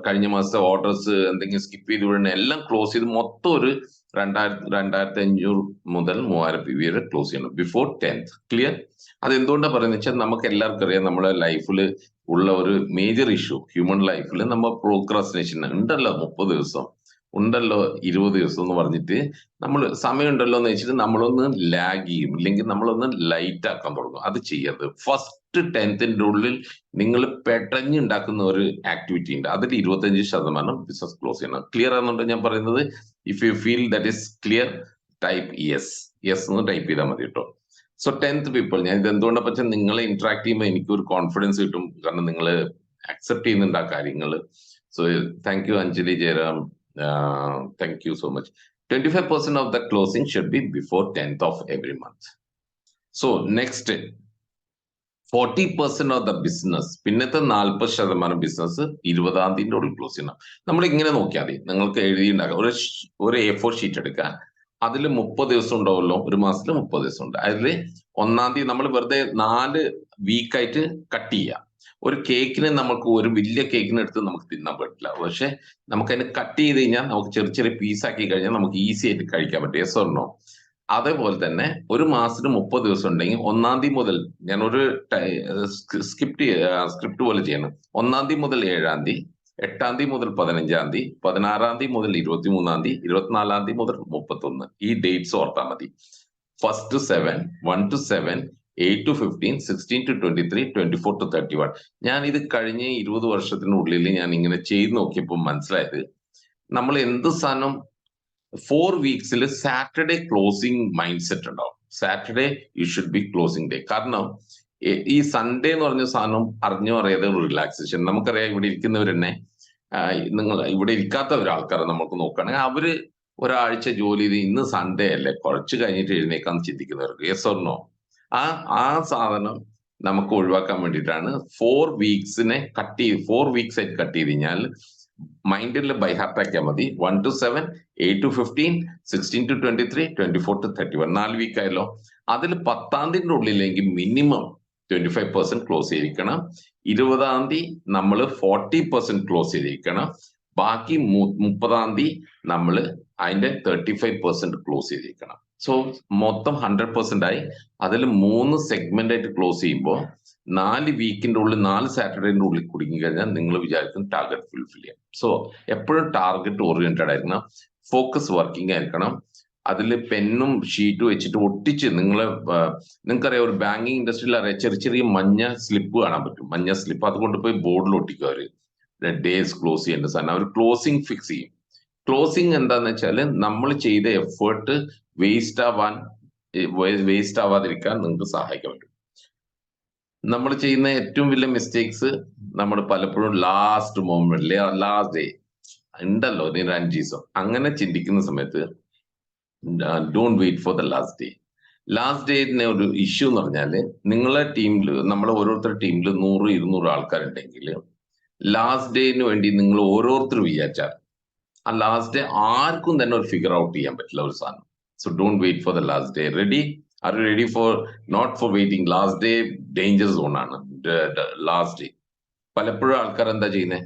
കഴിഞ്ഞ മാസത്തെ ഓർഡേഴ്സ് എന്തെങ്കിലും സ്കിപ്പ് ചെയ്ത് വിടണം, എല്ലാം ക്ലോസ് ചെയ്ത് മൊത്തം ഒരു 2500 മുതൽ 3000 PV വരെ ക്ലോസ് ചെയ്യണം ബിഫോർ 10th. ക്ലിയർ? അത് എന്തുകൊണ്ടാണ് പറയുന്നത് വെച്ചാൽ നമുക്ക് എല്ലാവർക്കും അറിയാം നമ്മുടെ ലൈഫിൽ ഉള്ള ഒരു മേജർ ഇഷ്യൂ ഹ്യൂമൻ ലൈഫിൽ നമ്മൾ പ്രോക്രാസ്റ്റിനേഷൻ ഉണ്ടല്ലോ. 30 ദിവസം ഉണ്ടല്ലോ, 20 ദിവസം എന്ന് പറഞ്ഞിട്ട് നമ്മൾ സമയം ഉണ്ടല്ലോ എന്ന് വെച്ചിട്ട് നമ്മളൊന്ന് ലാഗ് ചെയ്യും, ഇല്ലെങ്കിൽ നമ്മളൊന്ന് ലൈറ്റ് ആക്കാൻ തുടങ്ങും. അത് ചെയ്യരുത്. ഫസ്റ്റ് 10th ഉള്ളിൽ നിങ്ങൾ പെട്ടെന്നുണ്ടാക്കുന്ന ഒരു ആക്ടിവിറ്റി ഉണ്ട്, അതിൽ 25% ബിസിനസ് ക്ലോസ് ചെയ്യണം. ക്ലിയർ ആണെന്നുണ്ടോ ഞാൻ പറയുന്നത്? If you feel that is clear, type yes എന്ന് ടൈപ്പ് ചെയ്താൽ മതി കേട്ടോ. സോ 10th പീപ്പിൾ, ഞാൻ ഇത് എന്തുകൊണ്ടാ വെച്ചാൽ നിങ്ങളെ ഇന്ററാക്ട് ചെയ്യുമ്പോൾ എനിക്കൊരു കോൺഫിഡൻസ് കിട്ടും, കാരണം നിങ്ങൾ അക്സെപ്റ്റ് ചെയ്യുന്നുണ്ട് ആ കാര്യങ്ങൾ. So thank you Anjali Jayaram, thank you so much. 25% of the closing should be before 10th of every month. So next, 40% of the business, പിന്നത്തെ 40% ബിസിനസ് 20ാം തീയതിന്റെ ഉള്ളിൽ ക്ലോസ് ചെയ്യണം. നമ്മൾ ഇങ്ങനെ നോക്കിയാൽ മതി, നിങ്ങൾക്ക് എഴുതിയുണ്ടാക്കാം. ഒരു A4 ഷീറ്റ് എടുക്കുക, അതിൽ 30 ദിവസം ഉണ്ടാവുമല്ലോ, ഒരു മാസത്തിൽ 30 ദിവസം ഉണ്ട്. അതിൽ 1ാം തീയതി നമ്മൾ വെറുതെ 4 വീക്കായിട്ട് കട്ട് ചെയ്യുക. ഒരു കേക്കിന് നമുക്ക് ഒരു വലിയ കേക്കിന് എടുത്ത് നമുക്ക് തിന്നാൻ പറ്റില്ല, പക്ഷെ നമുക്ക് അതിന് കട്ട് ചെയ്ത് കഴിഞ്ഞാൽ നമുക്ക് ചെറിയ ചെറിയ പീസാക്കി കഴിഞ്ഞാൽ നമുക്ക് ഈസി ആയിട്ട് കഴിക്കാൻ പറ്റും. Yes or no? അതേപോലെ തന്നെ ഒരു മാസത്തിന് 30 ദിവസം ഉണ്ടെങ്കിൽ 1ാം തീയതി മുതൽ ഞാനൊരു സ്ക്രിപ്റ്റ് പോലെ ചെയ്യണം. 1ാം തീയതി മുതൽ 7ാം തീയതി, 8ാം തീയതി മുതൽ 15ാം തീയതി, 16ാം തീയതി മുതൽ 23ാം തീയതി, 24ാം തീയതി മുതൽ 31. ഈ ഡേറ്റ്സ് ഓർത്താൽ മതി. First 7, 1 to 7, 8 to 15, 16 to 23, 24 to 31. ഞാൻ ഇത് കഴിഞ്ഞ 20 വർഷത്തിനുള്ളിൽ ഞാൻ ഇങ്ങനെ ചെയ്ത് നോക്കിയപ്പോൾ മനസ്സിലായത്, നമ്മൾ എന്ത് സാധനം 4 വീക്സിൽ സാറ്റർഡേ ക്ലോസിംഗ് മൈൻഡ് സെറ്റ് ഉണ്ടാവും. Saturday you should be closing day. കാരണം ഈ സൺഡേ എന്ന് പറഞ്ഞ സാധനം അറിഞ്ഞോ അറിയാതെ ഒരു റിലാക്സേഷൻ. നമുക്കറിയാം, ഇവിടെ ഇരിക്കുന്നവർ തന്നെ, നിങ്ങൾ ഇവിടെ ഇരിക്കാത്ത ഒരാൾക്കാരെ നമുക്ക് നോക്കുകയാണെങ്കിൽ അവര് ഒരാഴ്ച ജോലി ചെയ്ത് ഇന്ന് സൺഡേ അല്ലേ, കുറച്ച് കഴിഞ്ഞിട്ട് എഴുന്നേക്കാന്ന് ചിന്തിക്കുന്നവർക്ക്. Yes or no? ആ സാധനം നമുക്ക് ഒഴിവാക്കാൻ വേണ്ടിയിട്ടാണ് 4 വീക്സിനെ 4 വീക്സ് ആയിട്ട് കട്ട് ചെയ്ത് കഴിഞ്ഞാൽ മൈൻഡിൽ ബൈ ഹാർട്ട് ആക്കിയാൽ മതി. 1 to 7, 8 to 15, 16 to 23, 24 to 31. 4 week ആയല്ലോ. അതിൽ 10ാം തീയതിന്റെ ഉള്ളിലെങ്കിൽ മിനിമം 25% ക്ലോസ് ചെയ്തിരിക്കണം. 20ാം തീയതി നമ്മൾ 40% ക്ലോസ് ചെയ്തിരിക്കണം. ബാക്കി 30ാം തീയതി നമ്മൾ അതിന്റെ 35% ക്ലോസ് ചെയ്തിരിക്കണം. സോ മൊത്തം 100% ആയി. അതിൽ 3 സെഗ്മെന്റ് ആയിട്ട് ക്ലോസ് ചെയ്യുമ്പോൾ 4 വീക്കിന്റെ ഉള്ളിൽ 4 സാറ്റർഡേന്റെ ഉള്ളിൽ കുടുങ്ങി കഴിഞ്ഞാൽ നിങ്ങൾ വിചാരിക്കും ടാർഗറ്റ് ഫുൾഫിൽ ചെയ്യാം. സോ എപ്പോഴും ടാർഗറ്റ് ഓറിയന്റഡ് ആയിരിക്കണം, ഫോക്കസ് വർക്കിംഗ് ആയിരിക്കണം. അതിൽ പെന്നും ഷീറ്റും വെച്ചിട്ട് ഒട്ടിച്ച് നിങ്ങൾക്കറിയാം, ഒരു ബാങ്കിങ് ഇൻഡസ്ട്രിയിൽ അറിയാം, ചെറിയ ചെറിയ മഞ്ഞ സ്ലിപ്പ് കാണാൻ പറ്റും. മഞ്ഞ സ്ലിപ്പ് അതുകൊണ്ട് പോയി ബോർഡിൽ ഒട്ടിക്കും. അവര് ഡേസ് ക്ലോസ് ചെയ്യേണ്ട സാധനം അവർ ക്ലോസിംഗ് ഫിക്സ് ചെയ്യും. ക്ലോസിംഗ് എന്താന്ന് വെച്ചാല് നമ്മൾ ചെയ്ത എഫേർട്ട് വേസ്റ്റ് ആവാതിരിക്കാൻ നിങ്ങൾക്ക് സഹായിക്കാൻ പറ്റും. നമ്മൾ ചെയ്യുന്ന ഏറ്റവും വലിയ മിസ്റ്റേക്സ്, നമ്മൾ പലപ്പോഴും ലാസ്റ്റ് മൊമെന്റിൽ, ലാസ്റ്റ് ഡേ ഉണ്ടല്ലോ, 5 ദിവസം അങ്ങനെ ചിന്തിക്കുന്ന സമയത്ത് don't wait for the last day. Last ഡേറ്റിന് ഒരു ഇഷ്യൂ എന്ന് പറഞ്ഞാല്, നിങ്ങളെ ടീമിൽ, നമ്മളെ ഓരോരുത്തരുടെ ടീമിൽ 100-200 ആൾക്കാരുണ്ടെങ്കിൽ ലാസ്റ്റ് ഡേന് വേണ്ടി നിങ്ങൾ ഓരോരുത്തരും വിചാരിച്ചാൽ ആ ലാസ്റ്റ് ഡേ ആർക്കും തന്നെ ഒരു ഫിഗർ ഔട്ട് ചെയ്യാൻ പറ്റില്ല ഒരു സാധനം. So don't wait for the last day. Ready? Are you ready for not for waiting? Last day danger zone ആണ്. ലാസ്റ്റ് ഡേ പലപ്പോഴും ആൾക്കാർ എന്താ ചെയ്യുന്നത്,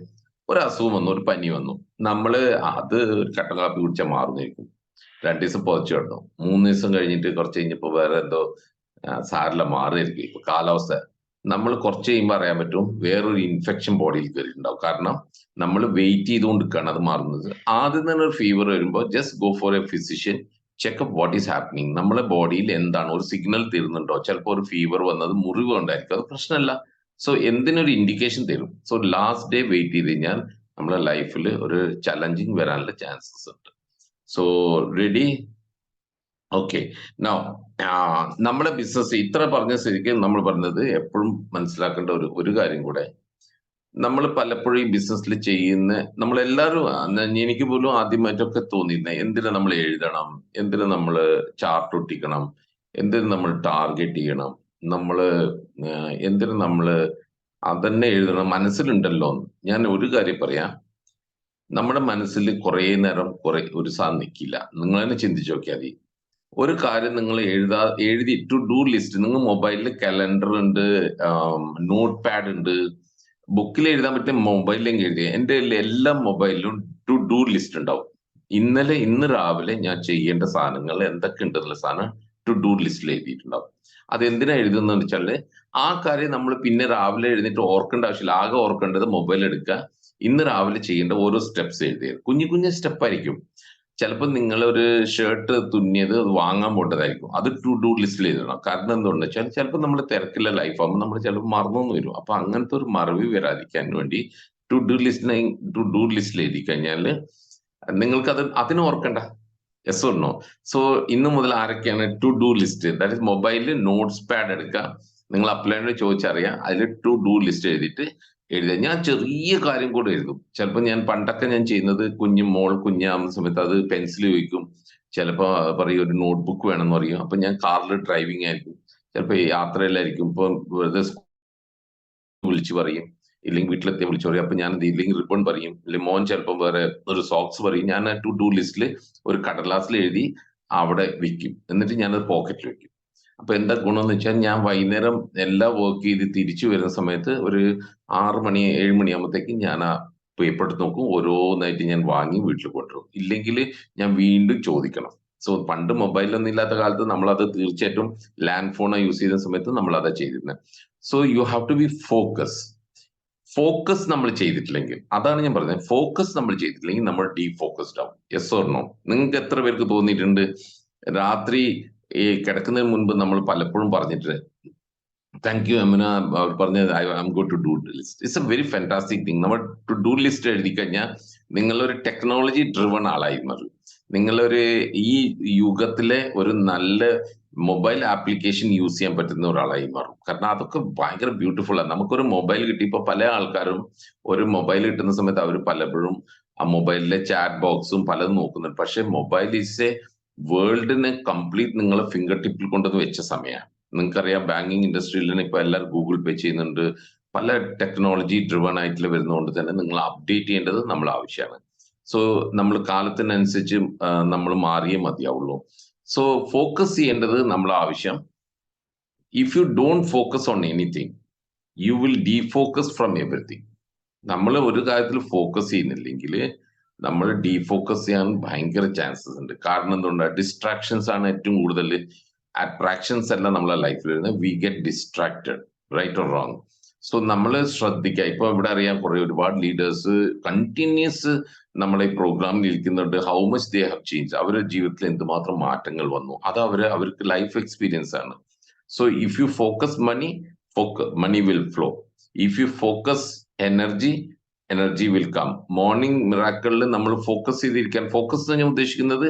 ഒരു അസുഖം വന്നു, ഒരു പനി വന്നു, നമ്മള് അത് കട്ടൻ കാപ്പി കുടിച്ചാൽ മാറുന്നേക്കും. 2 ദിവസം പുതച്ചു കിടന്നു, 3 ദിവസം കഴിഞ്ഞിട്ട് കുറച്ച് കഴിഞ്ഞപ്പോ വേറെ എന്തോ സാരില്ല മാറിയിരിക്കും. ഇപ്പൊ കാലാവസ്ഥ, നമ്മൾ കുറച്ച് കഴിയുമ്പോൾ അറിയാൻ പറ്റും വേറൊരു ഇൻഫെക്ഷൻ ബോഡിയിൽ കയറിയിട്ടുണ്ടാവും. കാരണം നമ്മൾ വെയിറ്റ് ചെയ്തുകൊണ്ടിരിക്കുകയാണ് അത് മാറുന്നത്. ആദ്യം തന്നെ ഒരു ഫീവർ വരുമ്പോൾ just go for A physician, checkup what is happening. നമ്മളെ ബോഡിയിൽ എന്താണ്, ഒരു സിഗ്നൽ തരുന്നുണ്ടോ? ചിലപ്പോൾ ഒരു ഫീവർ വന്നത് മുറിവ് കൊണ്ടായിരിക്കും, അത് പ്രശ്നമല്ല. സോ എന്തിനൊരു ഇൻഡിക്കേഷൻ തരും. സോ ലാസ്റ്റ് ഡേ വെയിറ്റ് ചെയ്ത് കഴിഞ്ഞാൽ നമ്മളെ ലൈഫിൽ ഒരു ചലഞ്ചിങ് വരാനുള്ള ചാൻസസ് ഉണ്ട്. So ready? ഓക്കെ. നൗ നമ്മുടെ ബിസിനസ് ഇത്ര പറഞ്ഞ സ്ഥിതിക്ക് നമ്മൾ പറഞ്ഞത് എപ്പോഴും മനസ്സിലാക്കേണ്ട ഒരു കാര്യം കൂടെ, നമ്മൾ പലപ്പോഴും ഈ ബിസിനസ്സിൽ ചെയ്യുന്ന നമ്മളെല്ലാവരും, എനിക്ക് പോലും ആദ്യമായിട്ടൊക്കെ തോന്നിയിരുന്നത്, എന്തിനു നമ്മൾ എഴുതണം, എന്തിനു നമ്മൾ ചാർട്ട് ഒട്ടിക്കണം, എന്തിനു നമ്മൾ ടാർഗറ്റ് ചെയ്യണം, എന്തിനു നമ്മൾ അതന്നെ എഴുതണം, മനസ്സിലുണ്ടല്ലോ. ഞാൻ ഒരു കാര്യം പറയാം, നമ്മുടെ മനസ്സിൽ കുറെ നേരം ഒരു സാധനം നിൽക്കില്ല. നിങ്ങൾ തന്നെ ചിന്തിച്ചു നോക്കിയാൽ മതി. ഒരു കാര്യം നിങ്ങൾ എഴുതി ടു ഡു ലിസ്റ്റ്, നിങ്ങൾ മൊബൈലിൽ കലണ്ടർ ഉണ്ട്, നോട്ട് പാഡ് ഉണ്ട്, ബുക്കിൽ എഴുതാൻ പറ്റും, മൊബൈലിലേക്ക് എഴുതിയ. എൻ്റെ എല്ലാ മൊബൈലിലും ടു ഡു ലിസ്റ്റ് ഉണ്ടാവും. ഇന്ന് രാവിലെ ഞാൻ ചെയ്യേണ്ട സാധനങ്ങൾ എന്തൊക്കെ ഉണ്ടെന്നുള്ള സാധനം ടു ഡു ലിസ്റ്റിൽ എഴുതിയിട്ടുണ്ടാവും. അത് എന്തിനാ എഴുതുന്നതെന്ന് വെച്ചാല് ആ കാര്യം നമ്മൾ പിന്നെ രാവിലെ എഴുന്നേറ്റ് ഓർക്കേണ്ട ആവശ്യമില്ല. ആകെ ഓർക്കേണ്ടത് മൊബൈൽ എടുക്കുക, ഇന്ന് രാവിലെ ചെയ്യേണ്ട ഓരോ സ്റ്റെപ്സ് എഴുതിയത്. കുഞ്ഞു കുഞ്ഞു സ്റ്റെപ്പ് ആയിരിക്കും. ചിലപ്പോൾ നിങ്ങൾ ഒരു ഷർട്ട് തുന്നിയത് അത് വാങ്ങാൻ പോട്ടതായിരിക്കും, അത് ടു ഡു ലിസ്റ്റിൽ എഴുതണം. കാരണം എന്തുകൊണ്ടെന്ന് വെച്ചാൽ ചിലപ്പോൾ നമ്മൾ തിരക്കില്ല ലൈഫാകുമ്പോൾ നമ്മൾ ചിലപ്പോൾ മറന്നു വരും. അപ്പൊ അങ്ങനത്തെ ഒരു മറവി വരാതിരിക്കാൻ വേണ്ടി ടു ഡു ലിസ്റ്റിൽ എഴുതി കഴിഞ്ഞാൽ നിങ്ങൾക്ക് അതിന് ഓർക്കണ്ട. Yes or no? സോ ഇന്ന് മുതൽ ആരൊക്കെയാണ് to do list, that is മൊബൈലിൽ നോട്ട്സ് പാഡ് എടുക്കുക, നിങ്ങൾ അപ്ലൈനോട് ചോദിച്ചറിയാം, അതിൽ ടു ഡു ലിസ്റ്റ് എഴുതിയിട്ട് എഴുതുക. ഞാൻ ചെറിയ കാര്യം കൂടെ എഴുതും. ചിലപ്പോൾ പണ്ടൊക്കെ ഞാൻ ചെയ്യുന്നത് കുഞ്ഞാവുന്ന സമയത്ത് അത് പെൻസിൽ ചോദിക്കും, ചിലപ്പോൾ പറയും ഒരു നോട്ട്ബുക്ക് വേണമെന്ന് പറയും. അപ്പൊ ഞാൻ കാറിൽ ഡ്രൈവിംഗ് ആയിരിക്കും, ചിലപ്പോൾ യാത്രയിലായിരിക്കും, ഇപ്പൊ വെറുതെ വിളിച്ചു പറയും, ഇല്ലെങ്കിൽ വീട്ടിലെത്തി വിളിച്ചു പറയും. അപ്പൊ ഞാൻ ഇല്ലെങ്കിൽ റിബൺ പറയും, ഇല്ലെങ്കിൽ മോൻ ചിലപ്പോൾ വേറെ ഒരു സോക്സ് പറയും. ഞാൻ ടു ഡു ലിസ്റ്റിൽ ഒരു കടലാസിൽ എഴുതി അവിടെ വെക്കും, എന്നിട്ട് ഞാനത് പോക്കറ്റിൽ വെക്കും. അപ്പൊ എന്താ ഗുണമെന്ന് വെച്ചാൽ ഞാൻ വൈകുന്നേരം എല്ലാം വർക്ക് ചെയ്ത് തിരിച്ചു വരുന്ന സമയത്ത് ഒരു 6 മണി 7 മണിയാകുമ്പോഴത്തേക്കും ഞാൻ ആ പേപ്പർ എടുത്ത് നോക്കും, ഓരോന്നായിട്ട് ഞാൻ വാങ്ങി വീട്ടിൽ കൊണ്ടുവരും. ഇല്ലെങ്കിൽ ഞാൻ വീണ്ടും ചോദിക്കണം. സോ പണ്ട് മൊബൈലൊന്നും ഇല്ലാത്ത കാലത്ത് നമ്മളത് തീർച്ചയായിട്ടും ലാൻഡ് ഫോൺ യൂസ് ചെയ്യുന്ന സമയത്ത് നമ്മൾ അതാ ചെയ്തിരുന്നത്. So you have to be focus നമ്മൾ ചെയ്തിട്ടില്ലെങ്കിൽ, അതാണ് ഞാൻ പറഞ്ഞത്, ഫോക്കസ് നമ്മൾ ചെയ്തിട്ടില്ലെങ്കിൽ നമ്മൾ ഡീഫോക്കസ്ഡ് ആവും. Yes or no? നിങ്ങൾക്ക് എത്ര പേർക്ക് തോന്നിയിട്ടുണ്ട് രാത്രി ഈ കിടക്കുന്നതിന് മുൻപ് നമ്മൾ പലപ്പോഴും പറഞ്ഞിട്ട് താങ്ക് യു അമിന പറഞ്ഞത് I am go to do list. It's a very fantastic thing. നമ്മൾ ടു ഡു ലിസ്റ്റ് എഴുതി കഴിഞ്ഞാൽ നിങ്ങളൊരു ടെക്നോളജി ഡ്രിവൺ ആളായി മാറും. നിങ്ങളൊരു ഈ യുഗത്തിലെ ഒരു നല്ല മൊബൈൽ ആപ്ലിക്കേഷൻ യൂസ് ചെയ്യാൻ പറ്റുന്ന ഒരാളായി മാറും. കാരണം അതൊക്കെ ഭയങ്കര ബ്യൂട്ടിഫുൾ ആണ്. നമുക്കൊരു മൊബൈൽ കിട്ടി. ഇപ്പൊ പല ആൾക്കാരും ഒരു മൊബൈൽ കിട്ടുന്ന സമയത്ത് അവർ പലപ്പോഴും ആ മൊബൈലിലെ ചാറ്റ് ബോക്സും പലതും നോക്കുന്നുണ്ട്. പക്ഷെ മൊബൈൽ ഈസ് എ വേൾഡിനെ കംപ്ലീറ്റ് നിങ്ങളെ ഫിംഗർ ടിപ്പിൽ കൊണ്ടുവന്ന് വെച്ച സമയമാണ്. നിങ്ങൾക്കറിയാം ബാങ്കിങ് ഇൻഡസ്ട്രിയിൽ തന്നെ ഇപ്പൊ എല്ലാവരും ഗൂഗിൾ പേ ചെയ്യുന്നുണ്ട്. പല ടെക്നോളജി ഡ്രിവൺ ആയിട്ടുള്ള വരുന്നതുകൊണ്ട് തന്നെ നിങ്ങൾ അപ്ഡേറ്റ് ചെയ്യേണ്ടത് നമ്മൾ ആവശ്യമാണ്. സോ നമ്മൾ കാലത്തിനനുസരിച്ച് നമ്മൾ മാറിയേ മതിയാവുള്ളൂ. സോ ഫോക്കസ് ചെയ്യേണ്ടത് നമ്മൾ ആവശ്യം. If you don't focus on anything you will defocus from everything. നമ്മൾ ഒരു കാര്യത്തിൽ ഫോക്കസ് ചെയ്യുന്നില്ലെങ്കിൽ നമ്മൾ ഡീഫോക്കസ് ചെയ്യാൻ ഭയങ്കര ചാൻസസ് ഉണ്ട്. കാരണം എന്തുകൊണ്ടാണ്? ഡിസ്ട്രാക്ഷൻസ് ആണ് ഏറ്റവും കൂടുതൽ. അട്രാക്ഷൻസ് അല്ല നമ്മളെ ലൈഫിൽ വരുന്നത്. We get distracted, right or wrong? So നമ്മൾ ശ്രദ്ധിക്കുക. ഇപ്പൊ ഇവിടെ അറിയാം ഒരുപാട് ലീഡേഴ്സ് കണ്ടിന്യൂസ് നമ്മളെ പ്രോഗ്രാമിൽ ഇരിക്കുന്നുണ്ട്. How much they have change, അവരുടെ ജീവിതത്തിൽ എന്തുമാത്രം മാറ്റങ്ങൾ വന്നു, അത് അവർക്ക് ലൈഫ് എക്സ്പീരിയൻസ് ആണ്. So if you focus money will flow. If you focus energy will come. Morning മിറാക്കിളിൽ നമ്മൾ ഫോക്കസ് ചെയ്തിരിക്കാൻ, ഫോക്കസ് ഞാൻ ഉദ്ദേശിക്കുന്നത്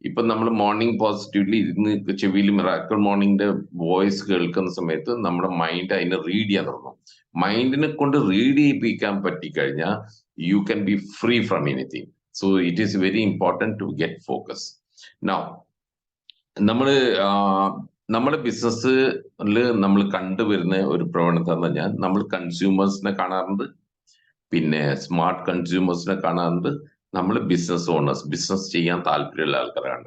ഇപ്പൊ നമ്മൾ മോർണിംഗ് പോസിറ്റീവ്ലി ഇരുന്ന് ചെവിയിൽ മിറാക്കിൾ മോർണിംഗിന്റെ വോയിസ് കേൾക്കുന്ന സമയത്ത് നമ്മുടെ മൈൻഡ് അതിനെ റീഡ് ചെയ്യാൻ തുടങ്ങും. മൈൻഡിനെ കൊണ്ട് റീഡ് ചെയ്യിപ്പിക്കാൻ പറ്റിക്കഴിഞ്ഞാൽ you can be free from anything. So it is very important to get focus. Now നമ്മുടെ ബിസിനസ്സിൽ നമ്മൾ കണ്ടുവരുന്ന ഒരു പ്രവണത എന്ന് പറഞ്ഞാൽ നമ്മൾ കൺസ്യൂമേഴ്സിനെ കാണാറുണ്ട്, പിന്നെ സ്മാർട്ട് കൺസ്യൂമേഴ്സിനെ കാണാറുണ്ട്, നമ്മൾ ബിസിനസ് ഓണേഴ്സ്, ബിസിനസ് ചെയ്യാൻ താല്പര്യമുള്ള ആൾക്കാരാണ്.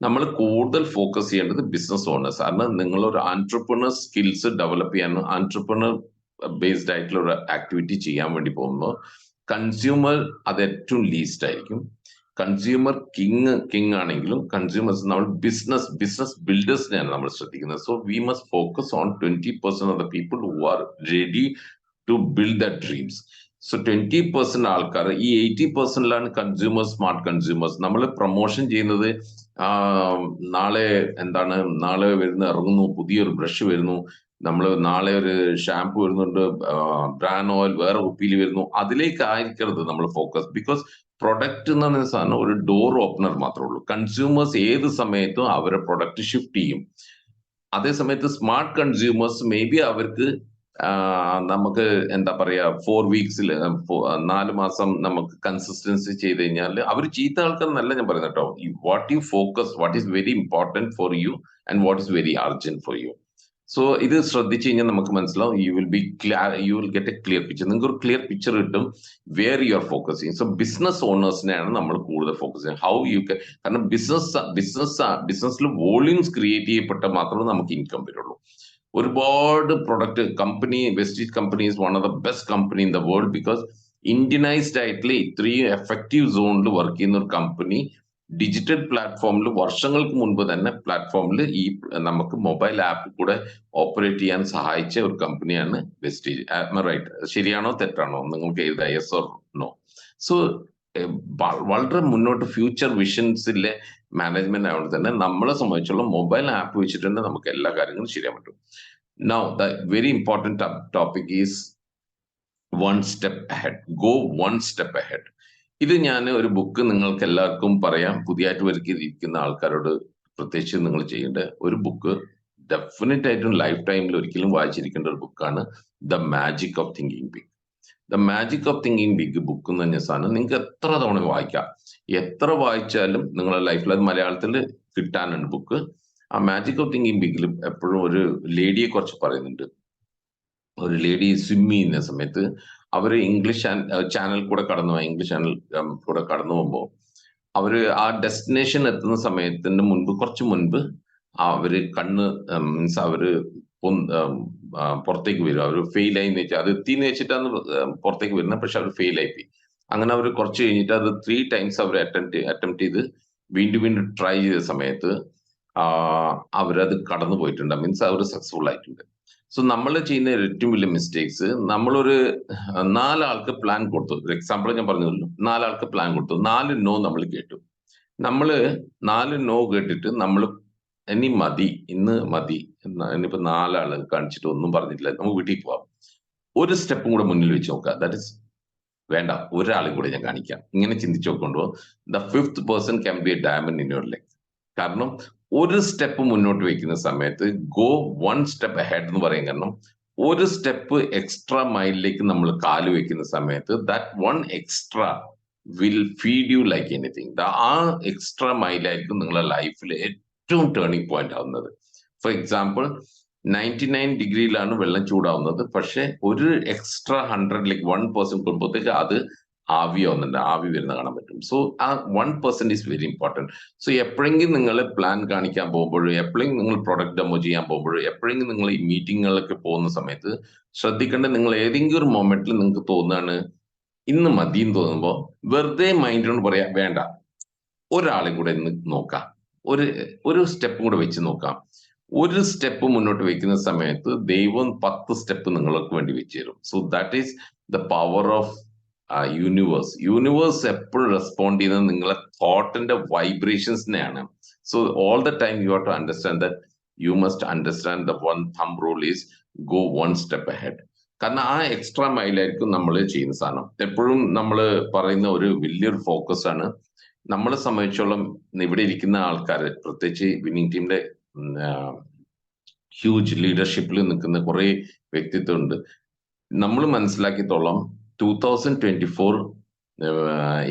നമ്മൾ കൂടുതൽ ഫോക്കസ് ചെയ്യേണ്ടത് ബിസിനസ് ഓണേഴ്സ്. കാരണം നിങ്ങളൊരു ആൻട്രപ്രണർ സ്കിൽസ് ഡെവലപ്പ് ചെയ്യാൻ, ആൻട്രപ്രണർ ബേസ്ഡ് ആയിട്ടുള്ള ഒരു ആക്ടിവിറ്റി ചെയ്യാൻ വേണ്ടി പോകുമ്പോൾ കൺസ്യൂമർ അത് ഏറ്റവും ലീസ്റ്റ് ആയിരിക്കും. കൺസ്യൂമർ കിങ് ആണെങ്കിലും കൺസ്യൂമേഴ്സ് നമ്മൾ ബിസിനസ് ബിൽഡേഴ്സിനെയാണ് നമ്മൾ ശ്രദ്ധിക്കുന്നത്. So we must focus on 20% of the people who are ready to build the dreams. So 20% ആൾക്കാർ, ഈ 80%ലാണ് കൺസ്യൂമേഴ്സ്, സ്മാർട്ട് കൺസ്യൂമേഴ്സ്. നമ്മൾ പ്രൊമോഷൻ ചെയ്യുന്നത് നാളെ ഇറങ്ങുന്നു പുതിയൊരു ബ്രഷ് വരുന്നു, നമ്മൾ നാളെ ഒരു ഷാമ്പു വരുന്നുണ്ട്, ബ്രാൻഡ് ഓയിൽ വേറെ കുപ്പിയിൽ വരുന്നു, അതിലേക്ക് ആയിരിക്കരുത് നമ്മൾ ഫോക്കസ്. ബിക്കോസ് പ്രൊഡക്റ്റ് എന്ന് പറയുന്ന സാധനം ഒരു ഡോർ ഓപ്പണർ മാത്രമേ ഉള്ളൂ. കൺസ്യൂമേഴ്സ് ഏത് സമയത്തും അവരെ പ്രൊഡക്റ്റ് ഷിഫ്റ്റ് ചെയ്യും. അതേ സമയത്ത് സ്മാർട്ട് കൺസ്യൂമേഴ്സ് മേ ബി അവർക്ക് നമുക്ക് എന്താ പറയാ 4 വീക്സിൽ 4 മാസം നമുക്ക് കൺസിസ്റ്റൻസി ചെയ്ത് കഴിഞ്ഞാൽ അവർ ചീത്ത ആൾക്കാരെന്നല്ല ഞാൻ പറയുന്നത് കേട്ടോ. What you focus, what is very important for you and what is very urgent for you. So ഇത് ശ്രദ്ധിച്ചു കഴിഞ്ഞാൽ നമുക്ക് മനസ്സിലാവും. You will get a clear picture. നിങ്ങൾക്ക് ഒരു ക്ലിയർ പിക്ചർ കിട്ടും വേർ യു ആർ ഫോക്കസിങ്. സോ ബിസിനസ് ഓണേഴ്സിനെയാണ് നമ്മൾ കൂടുതൽ ഫോക്കസ് ചെയ്യുന്നത്. ഹൗ യു കെ, കാരണം ബിസിനസ്സിൽ വോള്യൂംസ് ക്രിയേറ്റ് ചെയ്യപ്പെട്ടാൽ മാത്രമേ നമുക്ക് ഇൻകം വരുള്ളൂ. ഒരുപാട് product company, Vestige company is one of the best company in the world because Indianised ആയിട്ടുള്ള ഇത്രയും എഫക്റ്റീവ് സോണിൽ വർക്ക് ചെയ്യുന്ന ഒരു കമ്പനി ഡിജിറ്റൽ പ്ലാറ്റ്ഫോമിൽ വർഷങ്ങൾക്ക് മുൻപ് തന്നെ പ്ലാറ്റ്ഫോമിൽ ഈ നമുക്ക് മൊബൈൽ ആപ്പ് കൂടെ ഓപ്പറേറ്റ് ചെയ്യാൻ സഹായിച്ച ഒരു കമ്പനിയാണ് വെസ്റ്റേജ്. റൈറ്റ്? ശരിയാണോ തെറ്റാണോ? നിങ്ങൾക്ക് എഴുതാം യെസ് ഓർ നോ. സോ വളരെ മുന്നോട്ട് ഫ്യൂച്ചർ വിഷൻസിലെ മാനേജ്മെന്റ് ആയതുകൊണ്ട് തന്നെ നമ്മളെ സംബന്ധിച്ചുള്ള മൊബൈൽ ആപ്പ് വെച്ചിട്ടുണ്ട് നമുക്ക് എല്ലാ കാര്യങ്ങളും ശരിയാൻ പറ്റും. Now the very important topic is one step ahead. Go one step ahead. ഇത് ഞാൻ ഒരു ബുക്ക് നിങ്ങൾക്ക് എല്ലാവർക്കും പറയാം, പുതിയതായിട്ട് ഒരുക്കിയിരിക്കുന്ന ആൾക്കാരോട് പ്രത്യേകിച്ച് നിങ്ങൾ ചെയ്യേണ്ട ഒരു ബുക്ക് ഡെഫിനറ്റ് ആയിട്ടും ലൈഫ് ടൈമിൽ ഒരിക്കലും വായിച്ചിരിക്കേണ്ട ഒരു ബുക്കാണ് the magic of thinking big. The magic of thinking big book എന്ന് പറഞ്ഞ സാധനം നിങ്ങൾക്ക് എത്ര തവണ വായിക്കാം, എത്ര വായിച്ചാലും നിങ്ങളുടെ ലൈഫിൽ അത് മലയാളത്തിൽ കിട്ടാനുണ്ട് ബുക്ക്. ആ മാജിക് ഓഫ് തിങ്കിങ് ബിഗിൽ എപ്പോഴും ഒരു ലേഡിയെ കുറിച്ച് പറയുന്നുണ്ട്. ഒരു ലേഡി സ്വിം ചെയ്യുന്ന സമയത്ത് അവര് ഇംഗ്ലീഷ് ചാനൽ കൂടെ ഇംഗ്ലീഷ് ചാനൽ കൂടെ കടന്നു പോകുമ്പോൾ അവര് ആ ഡെസ്റ്റിനേഷൻ എത്തുന്ന സമയത്തിന് മുൻപ് കുറച്ച് മുൻപ് അവര് മീൻസ് അവര് പുറത്തേക്ക് വരും. അവർ ഫെയിൽ ആയി വെച്ചാൽ അത് എത്തിന്ന് വെച്ചിട്ടാണ് പുറത്തേക്ക് വരുന്നത്, പക്ഷെ അവർ ഫെയിൽ ആയിപ്പോയി. അങ്ങനെ അവർ കുറച്ച് കഴിഞ്ഞിട്ട് അത് 3 times അവർ അറ്റംപ്റ്റ് ചെയ്ത് വീണ്ടും ട്രൈ ചെയ്ത സമയത്ത് അവരത് കടന്നു പോയിട്ടുണ്ട്, മീൻസ് അവർ സക്സസ്ഫുൾ ആയിട്ടുണ്ട്. സോ നമ്മൾ ചെയ്യുന്ന ഏറ്റവും വലിയ മിസ്റ്റേക്സ്, നമ്മളൊരു 4 ആൾക്ക് പ്ലാൻ കൊടുത്തു. ഒരു എക്സാമ്പിൾ ഞാൻ പറഞ്ഞല്ലോ, 4 ആൾക്ക് പ്ലാൻ കൊടുത്തു, 4 നോ നമ്മൾ കേട്ടു. 4 നോ കേട്ടിട്ട് നമ്മൾ ഇനി മതി, ഇന്ന് മതി, ഇനിയിപ്പോ 4 ആള് കാണിച്ചിട്ട് ഒന്നും പറഞ്ഞിട്ടില്ല, നമുക്ക് വീട്ടിൽ പോവാം, ഒരു സ്റ്റെപ്പും കൂടെ മുന്നിൽ വെച്ച് നോക്കുക. ദാറ്റ് ഇസ് വേണ്ട, ഒരാളും കൂടെ ഞാൻ കാണിക്കാം, ഇങ്ങനെ ചിന്തിച്ചു നോക്കുമ്പോൾ the 5th person can be A diamond in your life. കാരണം ഒരു സ്റ്റെപ്പ് മുന്നോട്ട് വെക്കുന്ന സമയത്ത് ഗോ വൺ സ്റ്റെപ്പ് അഹെഡ് എന്ന് പറയും. കാരണം ഒരു സ്റ്റെപ്പ് എക്സ്ട്രാ മൈലിലേക്ക് നമ്മൾ കാല് വെക്കുന്ന സമയത്ത് that one extra will feed you like anything. ആ എക്സ്ട്രാ മൈലായിരിക്കും നിങ്ങളുടെ ലൈഫിൽ ഏറ്റവും ടേണിംഗ് പോയിന്റ് ആവുന്നത്. ഫോർ എക്സാമ്പിൾ 99 ഡിഗ്രിയിലാണ് വെള്ളം ചൂടാവുന്നത്, പക്ഷെ ഒരു എക്സ്ട്രാ 100 1% കൊടുക്കുമ്പോഴത്തേക്ക് അത് ആവിയാവുന്നുണ്ട്, ആവി വരുന്ന കാണാൻ പറ്റും. സോ ആ 1% ഈസ് വെരി ഇമ്പോർട്ടൻറ്റ്. സോ എപ്പോഴെങ്കിലും നിങ്ങൾ പ്ലാൻ കാണിക്കാൻ പോകുമ്പോഴും, എപ്പോഴെങ്കിലും നിങ്ങൾ പ്രൊഡക്റ്റ് ഡെമോ ചെയ്യാൻ പോകുമ്പോഴും, എപ്പോഴെങ്കിലും നിങ്ങൾ ഈ മീറ്റിങ്ങുകളിലൊക്കെ പോകുന്ന സമയത്ത് ശ്രദ്ധിക്കേണ്ടത്, നിങ്ങൾ ഏതെങ്കിലും ഒരു മൊമെന്റിൽ നിങ്ങൾക്ക് തോന്നുകയാണ് ഇന്ന് മതിയെന്ന് തോന്നുമ്പോൾ വെറുതെ മൈൻഡിനോട് പറയാം വേണ്ട, ഒരാളെ കൂടെ ഇന്ന് നോക്കാം, ഒരു സ്റ്റെപ്പ് കൂടെ വെച്ച് നോക്കാം. ഒരു സ്റ്റെപ്പ് മുന്നോട്ട് വെക്കുന്ന സമയത്ത് ദൈവം 10 സ്റ്റെപ്പ് നിങ്ങൾക്ക് വേണ്ടി വെച്ച് തരും. So that is the power of universe എപ്പോഴും റെസ്പോണ്ട് ചെയ്യുന്നത് നിങ്ങളെ തോട്ടിന്റെ വൈബ്രേഷൻസിനെയാണ്. So all the time you have to understand that you must understand the one thumb rule is go one step ahead. കാരണം ആ എക്സ്ട്രാ മൈലായിരിക്കും നമ്മൾ ചെയ്യുന്ന സാധനം. എപ്പോഴും നമ്മൾ പറയുന്ന ഒരു വലിയൊരു ഫോക്കസ് ആണ്. നമ്മളെ സംബന്ധിച്ചോളം ഇവിടെ ഇരിക്കുന്ന ആൾക്കാർ, പ്രത്യേകിച്ച് വിന്നിംഗ് ടീമിന്റെ ഹ്യൂജ് ലീഡർഷിപ്പിൽ നിൽക്കുന്ന കുറെ വ്യക്തിത്വം ഉണ്ട്. നമ്മൾ മനസ്സിലാക്കിത്തോളം 2024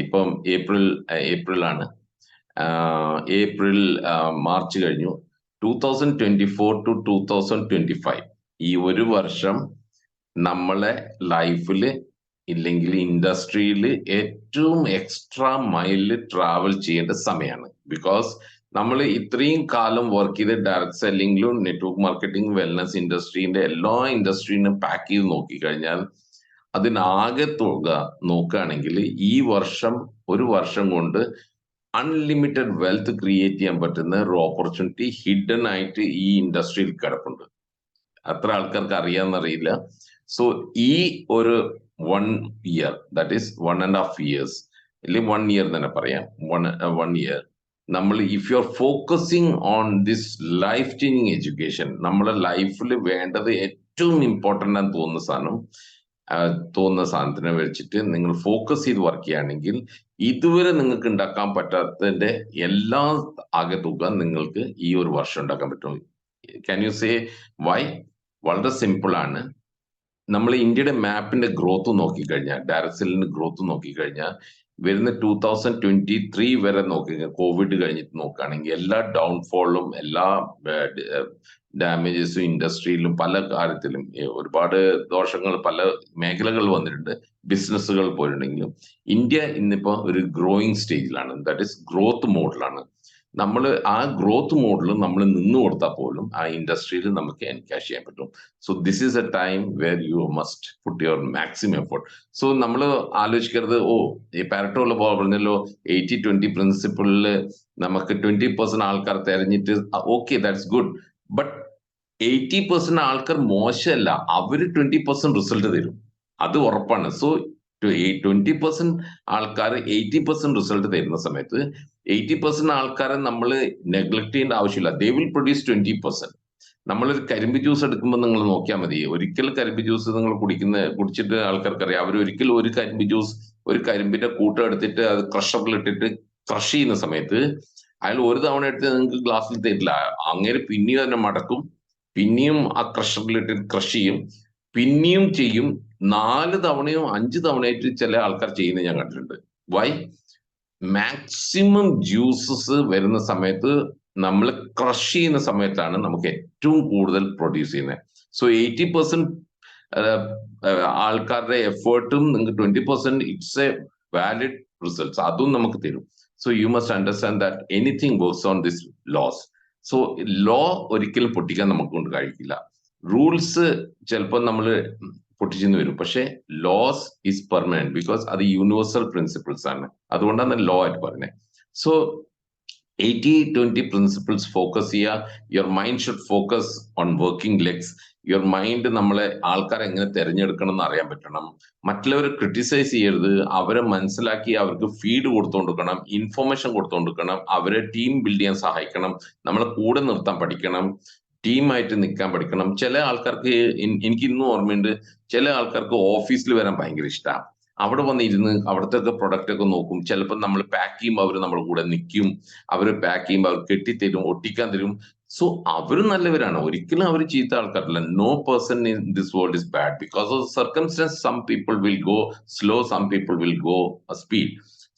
ഇപ്പം ഏപ്രിലാണ്, മാർച്ച് കഴിഞ്ഞു. 2024 to 2025 ഈ ഒരു വർഷം നമ്മളെ ലൈഫിൽ ഇല്ലെങ്കിൽ ഇൻഡസ്ട്രിയിൽ ഏറ്റവും എക്സ്ട്രാ മൈലിൽ ട്രാവൽ ചെയ്യേണ്ട സമയമാണ്. ബിക്കോസ് നമ്മൾ ഇത്രയും കാലം വർക്ക് ചെയ്ത ഡയറക്ട് സെല്ലിങ്ങിലും നെറ്റ്വർക്ക് മാർക്കറ്റിംഗ് വെൽനസ് ഇൻഡസ്ട്രീന്റെ എല്ലാ ഇൻഡസ്ട്രീനും പാക്ക് ചെയ്ത് നോക്കിക്കഴിഞ്ഞാൽ അതിനാകെ തുക നോക്കുകയാണെങ്കിൽ ഈ ഒരു വർഷം കൊണ്ട് അൺലിമിറ്റഡ് വെൽത്ത് ക്രിയേറ്റ് ചെയ്യാൻ പറ്റുന്ന ഒരു ഓപ്പർച്യൂണിറ്റി ഹിഡൻ ആയിട്ട് ഈ ഇൻഡസ്ട്രിയിൽ കിടപ്പുണ്ട്. അത്ര ആൾക്കാർക്ക് അറിയാമെന്നറിയില്ല. സോ ഈ ഒരു 1 year, ദാറ്റ് ഈസ് 1.5 years, അല്ലെങ്കിൽ 1 year തന്നെ പറയാം, 1 year നമ്മൾ if you are focusing on this life changing education, നമ്മുടെ ലൈഫിൽ വേണ്ടത് ഏറ്റവും ഇമ്പോർട്ടൻ്റ് ആണെന്ന് തോന്നുന്ന സാധനത്തിനെ വെച്ചിട്ട് നിങ്ങൾ ഫോക്കസ് ചെയ്ത് വർക്ക് ചെയ്യുകയാണെങ്കിൽ ഇതുവരെ നിങ്ങൾക്ക് ഉണ്ടാക്കാൻ പറ്റാത്തതിന്റെ എല്ലാ ആകെ തുക നിങ്ങൾക്ക് ഈ ഒരു വർഷം ഉണ്ടാക്കാൻ പറ്റും. Can you say why? വളരെ സിമ്പിൾ ആണ്. നമ്മൾ ഇന്ത്യയുടെ മാപ്പിന്റെ ഗ്രോത്ത് നോക്കിക്കഴിഞ്ഞാൽ, ഡയറക്ട് സെല്ലിന്റെ ഗ്രോത്ത് നോക്കിക്കഴിഞ്ഞാൽ വരുന്ന 2023 വരെ കോവിഡ് കഴിഞ്ഞിട്ട് നോക്കുകയാണെങ്കിൽ എല്ലാ ഡൗൺഫോളും എല്ലാ ഡാമേജസും ഇൻഡസ്ട്രിയിലും പല കാര്യത്തിലും ഒരുപാട് ദോഷങ്ങൾ പല മേഖലകൾ വന്നിട്ടുണ്ട്, ബിസിനസ്സുകൾ പോയിട്ടുണ്ടെങ്കിലും ഇന്ത്യ ഇന്നിപ്പോ ഒരു ഗ്രോയിങ് സ്റ്റേജിലാണ്, ദാറ്റ് ഈസ് ഗ്രോത്ത് മോഡിലാണ്. നമ്മൾ ആ ഗ്രോത്ത് മോഡിൽ നമ്മൾ നിന്ന് കൊടുത്താൽ പോലും ആ ഇൻഡസ്ട്രിയിൽ നമുക്ക് എൻകാഷ് ചെയ്യാൻ പറ്റും. So this is a time where you must put your maximum effort. So നമ്മൾ ആലോചിക്കരുത്, ഈ പാരറ്റോയിൽ പറഞ്ഞല്ലോ 80-20 പ്രിൻസിപ്പിളിൽ നമുക്ക് 20% ആൾക്കാർ തെരഞ്ഞിട്ട് ഓക്കെ, ദാറ്റ്സ് ഗുഡ്. ബട്ട് 80% ആൾക്കാർ മോശമല്ല, അവര് 20% റിസൾട്ട് തരും, അത് ഉറപ്പാണ്. സോ 20% ആൾക്കാർ 80% റിസൾട്ട് തരുന്ന സമയത്ത് 80% ആൾക്കാരെ നമ്മൾ നെഗ്ലക്ട് ചെയ്യേണ്ട ആവശ്യമില്ല. They will produce 20%. നമ്മളൊരു കരിമ്പ് ജ്യൂസ് എടുക്കുമ്പോൾ നിങ്ങൾ നോക്കിയാൽ മതി. ഒരിക്കൽ കരിമ്പ് ജ്യൂസ് നിങ്ങൾ കുടിച്ചിട്ട് ആൾക്കാർക്കറിയാം, അവർ ഒരിക്കലും ഒരു കരിമ്പ് ജ്യൂസ് ഒരു കരിമ്പിന്റെ കൂട്ടം എടുത്തിട്ട് അത് ക്രഷറിൽ ഇട്ടിട്ട് ക്രഷ് ചെയ്യുന്ന സമയത്ത് അയാൾ ഒരു തവണ എടുത്ത് നിങ്ങൾക്ക് ഗ്ലാസ്സിൽ തരില്ല. അങ്ങനെ പിന്നെയും അതിനെ മടക്കും, പിന്നെയും ആ ക്രഷറിലിട്ട് ക്രഷ് ചെയ്യും, പിന്നെയും ചെയ്യും. 4 തവണയോ 5 തവണയായിട്ട് ചില ആൾക്കാർ ചെയ്യുന്നത് ഞാൻ കണ്ടിട്ടുണ്ട്. വൈ? മാക്സിമം ജ്യൂസസ് വരുന്ന സമയത്ത് നമ്മൾ ക്രഷ് ചെയ്യുന്ന സമയത്താണ് നമുക്ക് ഏറ്റവും കൂടുതൽ പ്രൊഡ്യൂസ് ചെയ്യുന്നത്. സോ 80% ആൾക്കാരുടെ എഫേർട്ടും നിങ്ങൾക്ക് 20% ഇറ്റ്സ് എ വാലിഡ് റിസൾട്ട്സ്, അതും നമുക്ക് തരും. So you must understand that anything works on this laws. So law ഒരിക്കലും പൊട്ടിക്കാൻ നമുക്ക് കൊണ്ട് കഴിയില്ല. റൂൾസ് ചിലപ്പോൾ നമ്മൾ പൊട്ടിച്ചെന്ന് വരും, പക്ഷെ ലോസ് ഈസ് പെർമനന്റ്, ബിക്കോസ് അത് യൂണിവേഴ്സൽ പ്രിൻസിപ്പിൾസ് ആണ്. അതുകൊണ്ടാണ് ലോ ആയിട്ട് പറയുന്നത്. സോ 80-20 പ്രിൻസിപ്പിൾസ് ഫോക്കസ് ചെയ്യുക. Your mind should focus on working legs. Your mind നമ്മളെ ആൾക്കാരെ എങ്ങനെ തിരഞ്ഞെടുക്കണം എന്ന് അറിയാൻ പറ്റണം. മറ്റുള്ളവരെ ക്രിട്ടിസൈസ് ചെയ്യരുത്, അവരെ മനസ്സിലാക്കി അവർക്ക് ഫീഡ് കൊടുത്തുകൊടുക്കണം, ഇൻഫർമേഷൻ കൊടുത്തുകൊടുക്കണം, അവരെ ടീം ബിൽഡ് ചെയ്യാൻ സഹായിക്കണം, നമ്മളെ കൂടെ നിർത്താൻ പഠിക്കണം, ടീമായിട്ട് നിൽക്കാൻ പഠിക്കണം. ചില ആൾക്കാർക്ക്, എനിക്ക് ഇന്നും ഓർമ്മയുണ്ട്, ചില ആൾക്കാർക്ക് ഓഫീസിൽ വരാൻ ഭയങ്കര ഇഷ്ടമാണ്. അവിടെ വന്നിരുന്ന് അവിടുത്തെ ഒക്കെ പ്രൊഡക്റ്റ് ഒക്കെ നോക്കും. ചിലപ്പോൾ നമ്മൾ പാക്ക് ചെയ്യുമ്പോൾ അവർ നമ്മുടെ കൂടെ നിൽക്കും, അവർ പാക്ക് ചെയ്യുമ്പോൾ അവർ കെട്ടിത്തരും, ഒട്ടിക്കാൻ തരും. സോ അവർ നല്ലവരാണ്, ഒരിക്കലും അവർ ചീത്ത ആൾക്കാരല്ല. No person in this world is bad. Because of circumstance some people will go slow, some people will go speed.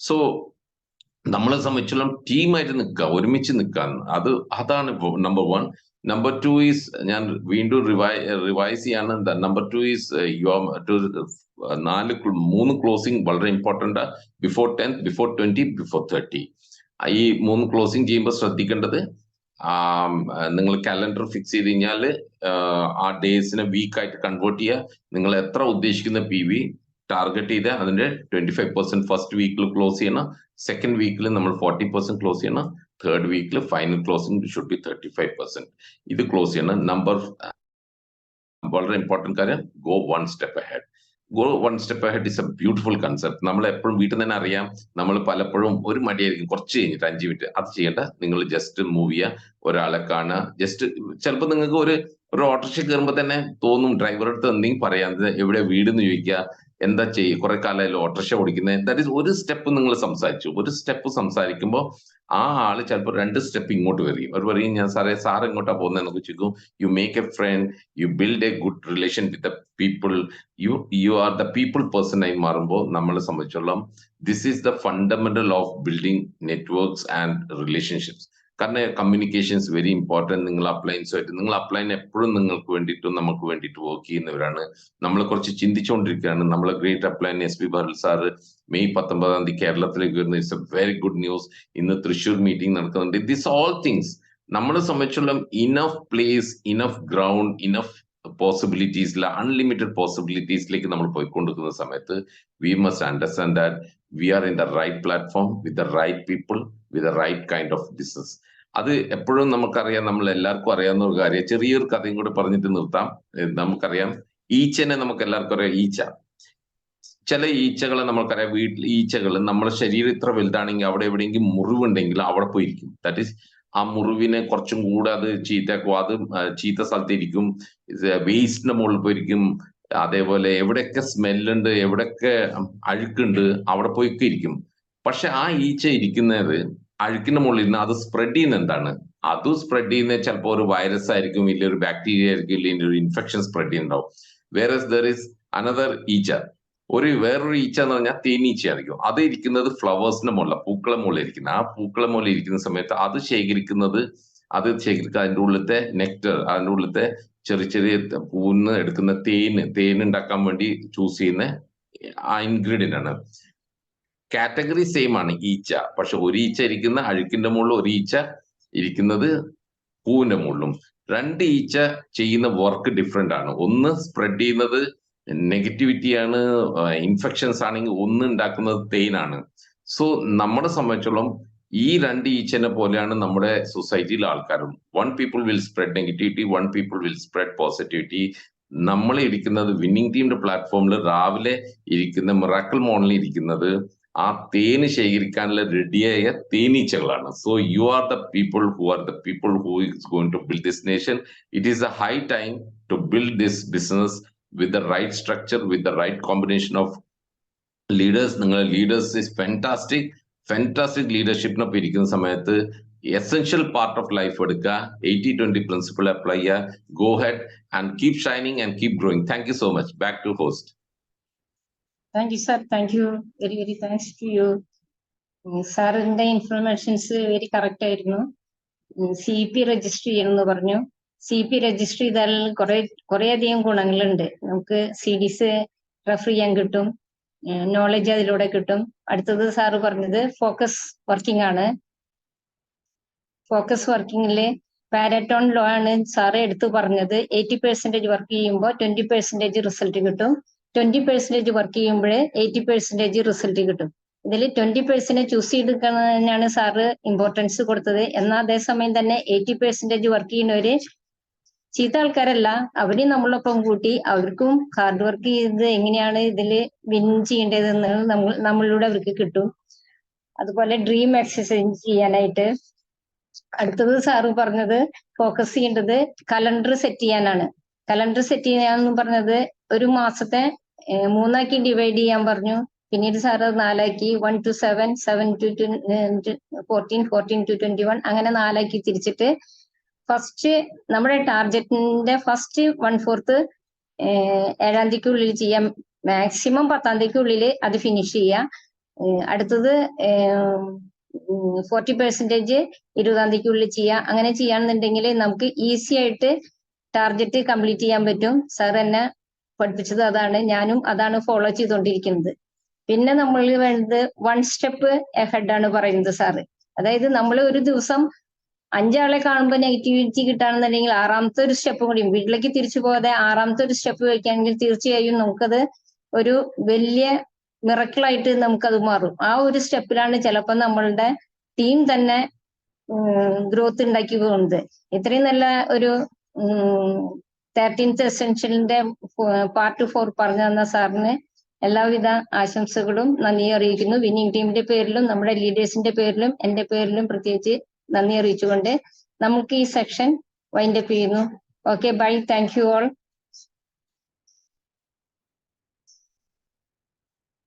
So നമ്മളെ സംബന്ധിച്ചോളം ടീമായിട്ട് നിൽക്കുക, ഒരുമിച്ച് നിൽക്കാൻ, അതാണ് നമ്പർ 1. നമ്പർ 2 ഈസ്, ഞാൻ വീണ്ടും റിവൈസ് ചെയ്യാണ്. നമ്പർ 2 ഈസ് യുവർ 3 ക്ലോസിംഗ് വളരെ important. Before 10th, before 20, before 30. ഈ 3 ക്ലോസിംഗ് ചെയ്യുമ്പോൾ ശ്രദ്ധിക്കേണ്ടത്, നിങ്ങൾ കാലണ്ടർ ഫിക്സ് ചെയ്ത് കഴിഞ്ഞാൽ ആ ഡേയ്സിനെ വീക്കായിട്ട് കൺവേർട്ട് ചെയ്യുക. നിങ്ങൾ എത്ര ഉദ്ദേശിക്കുന്ന PV ടാർഗറ്റ് ചെയ്ത് അതിന്റെ 25% ഫസ്റ്റ് വീക്കിൽ ക്ലോസ് ചെയ്യണം, സെക്കൻഡ് വീക്കിൽ നമ്മൾ 40% ക്ലോസ് ചെയ്യണം, തേർഡ് വീക്കിൽ ഫൈനൽ ക്ലോസിംഗ് ഷുഡ് ബി 35%. ഇത് ക്ലോസ് ചെയ്യണം. വളരെ ഇമ്പോർട്ടന്റ് കാര്യം, go 1 step ahead. Go 1 step ahead is a beautiful concept. നമ്മൾ എപ്പോഴും വീട്ടിൽ തന്നെ അറിയാം, നമ്മൾ പലപ്പോഴും ഒരു മടിയായിരിക്കും, കുറച്ച് കഴിഞ്ഞിട്ട് 5 മിനിറ്റ് അത് ചെയ്യേണ്ട, നിങ്ങൾ ജസ്റ്റ് മൂവ് ചെയ്യുക, ഒരാളെ കാണുക. ജസ്റ്റ് ചിലപ്പോൾ നിങ്ങൾക്ക് ഒരു ഓട്ടോറിക്ഷ കയറുമ്പോൾ തന്നെ തോന്നും ഡ്രൈവറുടെ അടുത്ത് എന്തെങ്കിലും പറയാം, എവിടെ വീട് എന്ന് ചോദിക്കുക, എന്താ ചെയ്യുക, കുറെ കാലമായാലും ഓട്ടോറിക്ഷ ഓടിക്കുന്നത്. ദാറ്റ് ഈസ് ഒരു സ്റ്റെപ്പ് നിങ്ങൾ സംസാരിച്ചു. ഒരു സ്റ്റെപ്പ് സംസാരിക്കുമ്പോൾ ആ ആള് ചിലപ്പോൾ 2 സ്റ്റെപ്പ് ഇങ്ങോട്ട് വരും. അവർ പറയും, ഞാൻ സാർ എങ്ങോട്ടാ പോകുന്നതെന്നൊക്കെ ചോദിക്കും. You make a friend, you build A good relation with the people. U are the people person ആയി മാറുമ്പോൾ നമ്മളെ സംബന്ധിച്ചോളം this is the fundamental of building networks and relationships. കാരണം കമ്മ്യൂണിക്കേഷൻസ് വെരി ഇമ്പോർട്ടൻറ്റ്. നിങ്ങൾ അപ്ലൈൻ എപ്പോഴും നിങ്ങൾക്ക് വേണ്ടിയിട്ടും നമുക്ക് വേണ്ടിയിട്ട് വർക്ക് ചെയ്യുന്നവരാണ്. നമ്മൾ കുറച്ച് ചിന്തിച്ചുകൊണ്ടിരിക്കുകയാണ്. നമ്മളെ great upline SP Bahal sir May 19 കേരളത്തിലേക്ക് വരുന്ന it's a very good news. ഇന്ന് തൃശ്ശൂർ മീറ്റിംഗ് നടക്കുന്നുണ്ട്. ദിസ് ഓൾ തിങ്സ് നമ്മളെ സംബന്ധിച്ചുള്ള enough place, enough ground, enough പോസിബിലിറ്റീസിൽ, അൺലിമിറ്റഡ് പോസിബിലിറ്റീസിലേക്ക് നമ്മൾ പോയിക്കൊണ്ടിരിക്കുന്ന സമയത്ത് we must understand that we are in the right platform with the right people with the right kind of business. അത് എപ്പോഴും നമുക്കറിയാം, നമ്മൾ എല്ലാവർക്കും അറിയാവുന്ന ഒരു കാര്യം. ചെറിയൊരു കഥയും കൂടെ പറഞ്ഞിട്ട് നിർത്താം. നമുക്കറിയാം, ഈച്ചനെ നമുക്ക് എല്ലാവർക്കും അറിയാം. ചില ഈച്ചകളെ നമുക്കറിയാം, വീട്ടിൽ ഈച്ചകൾ നമ്മുടെ ശരീരം ഇത്ര വലുതാണെങ്കിൽ അവിടെ എവിടെയെങ്കിലും മുറിവുണ്ടെങ്കിൽ അവിടെ പോയിരിക്കും. ദാറ്റ് ഈസ്, ആ മുറിവിനെ കുറച്ചും കൂടെ അത് ചീത്തയാക്കും. അത് ചീത്ത സ്ഥലത്തിരിക്കും, വേസ്റ്റിന്റെ മുകളിൽ പോയിരിക്കും. അതേപോലെ എവിടെയൊക്കെ സ്മെല്ലുണ്ട്, എവിടെയൊക്കെ അഴുക്കുണ്ട് അവിടെ പോയിക്കെ ഇരിക്കും. പക്ഷെ ആ ഈച്ച ഇരിക്കുന്നത് അഴുക്കിന്റെ മുകളിൽ ഇരുന്ന് അത് സ്പ്രെഡ് ചെയ്യുന്ന എന്താണ്? അത് സ്പ്രെഡ് ചെയ്യുന്നത് ചിലപ്പോൾ ഒരു വൈറസ് ആയിരിക്കും, ഇല്ലെങ്കിൽ ഒരു ബാക്ടീരിയ ആയിരിക്കും, ഇല്ലെങ്കിൽ ഒരു ഇൻഫെക്ഷൻ സ്പ്രെഡ് ചെയ്യുന്നുണ്ടാവും. വേറസ് ദർ ഈസ് അനദർ ഈച്ച. വേറൊരു ഈച്ച എന്ന് പറഞ്ഞാൽ തേനീച്ചയായിരിക്കും. അത് ഇരിക്കുന്നത് ഫ്ലവേഴ്സിന്റെ മുകളിൽ, പൂക്കളെ മുകളിൽ ഇരിക്കുന്നത്. ആ പൂക്കളെ മുകളിൽ ഇരിക്കുന്ന സമയത്ത് അത് ശേഖരിക്കുക അതിൻ്റെ ഉള്ളിലത്തെ നെക്ടർ, അതിൻ്റെ ഉള്ളിലത്തെ ചെറിയ ചെറിയ പൂന്ന് എടുക്കുന്ന തേൻ ഉണ്ടാക്കാൻ വേണ്ടി ചൂസ് ചെയ്യുന്ന ആ ഇൻഗ്രീഡിയന്റ് ആണ്. കാറ്റഗറി സെയിം ആണ് ഈച്ച, പക്ഷെ ഒരു ഈച്ച ഇരിക്കുന്ന അഴുക്കിന്റെ മുകളിൽ, ഒരു ഈച്ച ഇരിക്കുന്നത് പൂവിന്റെ മുകളിലും. രണ്ട് ഈച്ച ചെയ്യുന്ന വർക്ക് ഡിഫറെന്റ് ആണ്. ഒന്ന് സ്പ്രെഡ് ചെയ്യുന്നത് നെഗറ്റിവിറ്റിയാണ്, ഇൻഫെക്ഷൻസ് ആണെങ്കിൽ ഒന്ന് ഉണ്ടാക്കുന്നത് തേനാണ്. സോ നമ്മളെ സംബന്ധിച്ചോളം ഈ രണ്ട് ഈച്ചനെ പോലെയാണ് നമ്മുടെ സൊസൈറ്റിയിലെ ആൾക്കാരും. One people will spread negativity, one people will spread positivity. നമ്മൾ ഇരിക്കുന്നത് വിന്നിംഗ് ടീമിന്റെ പ്ലാറ്റ്ഫോമിൽ രാവിലെ ഇരിക്കുന്ന മിറാക്കിൾ മോർണിംഗിൽ ഇരിക്കുന്നത് ആ തേന് ശേഖരിക്കാനുള്ള റെഡിയായ തേനീച്ചകളാണ്. So you are the people who is going to build this nation. It is a high time to build this business with the right structure, with the right combination of leaders. നിങ്ങളുടെ leaders is fantastic ലീഡർഷിപ്പിനൊപ്പം ഇരിക്കുന്ന സമയത്ത് essential part of life എടുക്കുക, 80-20 principle apply ചെയ്യുക. Go head and keep shining and keep growing. Thank you so much. Back to host. Thank you, sir. Thank you. Very, very thanks to you. സാറിന്റെ informations very correct ആയിരുന്നു. CP register ചെയ്യണമെന്ന് പറഞ്ഞു. CP register ചെയ്താൽ കുറെ അധികം ഗുണങ്ങളുണ്ട്. നമുക്ക് CDs refer ചെയ്യാൻ കിട്ടും, നോളജ് അതിലൂടെ കിട്ടും. അടുത്തത് സാറ് പറഞ്ഞത് ഫോക്കസ് വർക്കിംഗ് ആണ്. ഫോക്കസ് വർക്കിങ്ങില് പാരറ്റോൺ ലോ ആണ് സാറ് എടുത്തു പറഞ്ഞത്. 80% വർക്ക് ചെയ്യുമ്പോൾ 20% റിസൾട്ട് കിട്ടും, 20% വർക്ക് ചെയ്യുമ്പോൾ 80% റിസൾട്ട് കിട്ടും. ഇതിൽ 20% ചൂസ് ചെയ്തെടുക്കുന്നതിനാണ് സാറ് ഇമ്പോർട്ടൻസ് കൊടുത്തത്. എന്നാൽ അതേസമയം തന്നെ 80% വർക്ക് ചെയ്യുന്നവര് ചീത്ത ആൾക്കാരല്ല, അവര് നമ്മളൊപ്പം കൂട്ടി അവർക്കും ഹാർഡ് വർക്ക് ചെയ്ത് എങ്ങനെയാണ് ഇതിൽ വിൻ ചെയ്യേണ്ടതെന്ന് നമ്മളിലൂടെ അവർക്ക് കിട്ടും. അതുപോലെ ഡ്രീം എക്സസൈസ് ചെയ്യാനായിട്ട് അടുത്തത് സാറ് പറഞ്ഞത് ഫോക്കസ് ചെയ്യേണ്ടത് കലണ്ടർ സെറ്റ് ചെയ്യാനാണ്. കലണ്ടർ സെറ്റ് ചെയ്യാന്ന് പറഞ്ഞത് ഒരു മാസത്തെ 3 ഡിവൈഡ് ചെയ്യാൻ പറഞ്ഞു. പിന്നീട് സാറ് 4 1 to 7, 7 to 14, 14 to 21 അങ്ങനെ 4 തിരിച്ചിട്ട് ഫസ്റ്റ് നമ്മുടെ ടാർഗറ്റിന്റെ ഫസ്റ്റ് 1/4 7-ാം തീയതിക്കുള്ളിൽ ചെയ്യാം, മാക്സിമം 10-ാം തീയതിക്കുള്ളിൽ അത് ഫിനിഷ് ചെയ്യാം. അടുത്തത് 40% 20-ാം തീയതിക്കുള്ളിൽ ചെയ്യാം. അങ്ങനെ ചെയ്യാന്നുണ്ടെങ്കിൽ നമുക്ക് ഈസി ആയിട്ട് ടാർഗറ്റ് കംപ്ലീറ്റ് ചെയ്യാൻ പറ്റും. സാർ എന്നെ പഠിപ്പിച്ചത് അതാണ്, ഞാനും അതാണ് ഫോളോ ചെയ്തുകൊണ്ടിരിക്കുന്നത്. പിന്നെ നമ്മൾ വേണ്ടത് 1 സ്റ്റെപ്പ് എഹെഡ് ആണ് പറയുന്നത് സാറ്. അതായത് നമ്മൾ ഒരു ദിവസം 5 ആളെ കാണുമ്പോൾ നെഗറ്റിവിറ്റി കിട്ടാണെന്നുണ്ടെങ്കിൽ 6ാമത്തെ ഒരു സ്റ്റെപ്പ് കൂടി വീട്ടിലേക്ക് തിരിച്ചു പോകാതെ 6ാമത്തെ ഒരു സ്റ്റെപ്പ് വയ്ക്കുകയാണെങ്കിൽ തീർച്ചയായും നമുക്കത് ഒരു വലിയ മിറക്കിളായിട്ട് നമുക്കത് മാറും. ആ ഒരു സ്റ്റെപ്പിലാണ് ചിലപ്പോൾ നമ്മളുടെ ടീം തന്നെ ഗ്രോത്ത് ഉണ്ടാക്കി പോകുന്നത്. ഇത്രയും നല്ല ഒരു 13th എസെൻഷ്യലിന്റെ പാർട്ട് 4 പറഞ്ഞു തന്ന സാറിന് എല്ലാവിധ ആശംസകളും നന്ദി അറിയിക്കുന്നു. വിന്നിംഗ് ടീമിന്റെ പേരിലും നമ്മുടെ ലീഡേഴ്സിന്റെ പേരിലും എന്റെ പേരിലും പ്രത്യേകിച്ച് നന്ദി അറിയിച്ചുകൊണ്ട് നമുക്ക് ഈ സെക്ഷൻ വൈൻഡപ്പ് ചെയ്യുന്നു. Okay, bye. Thank you all.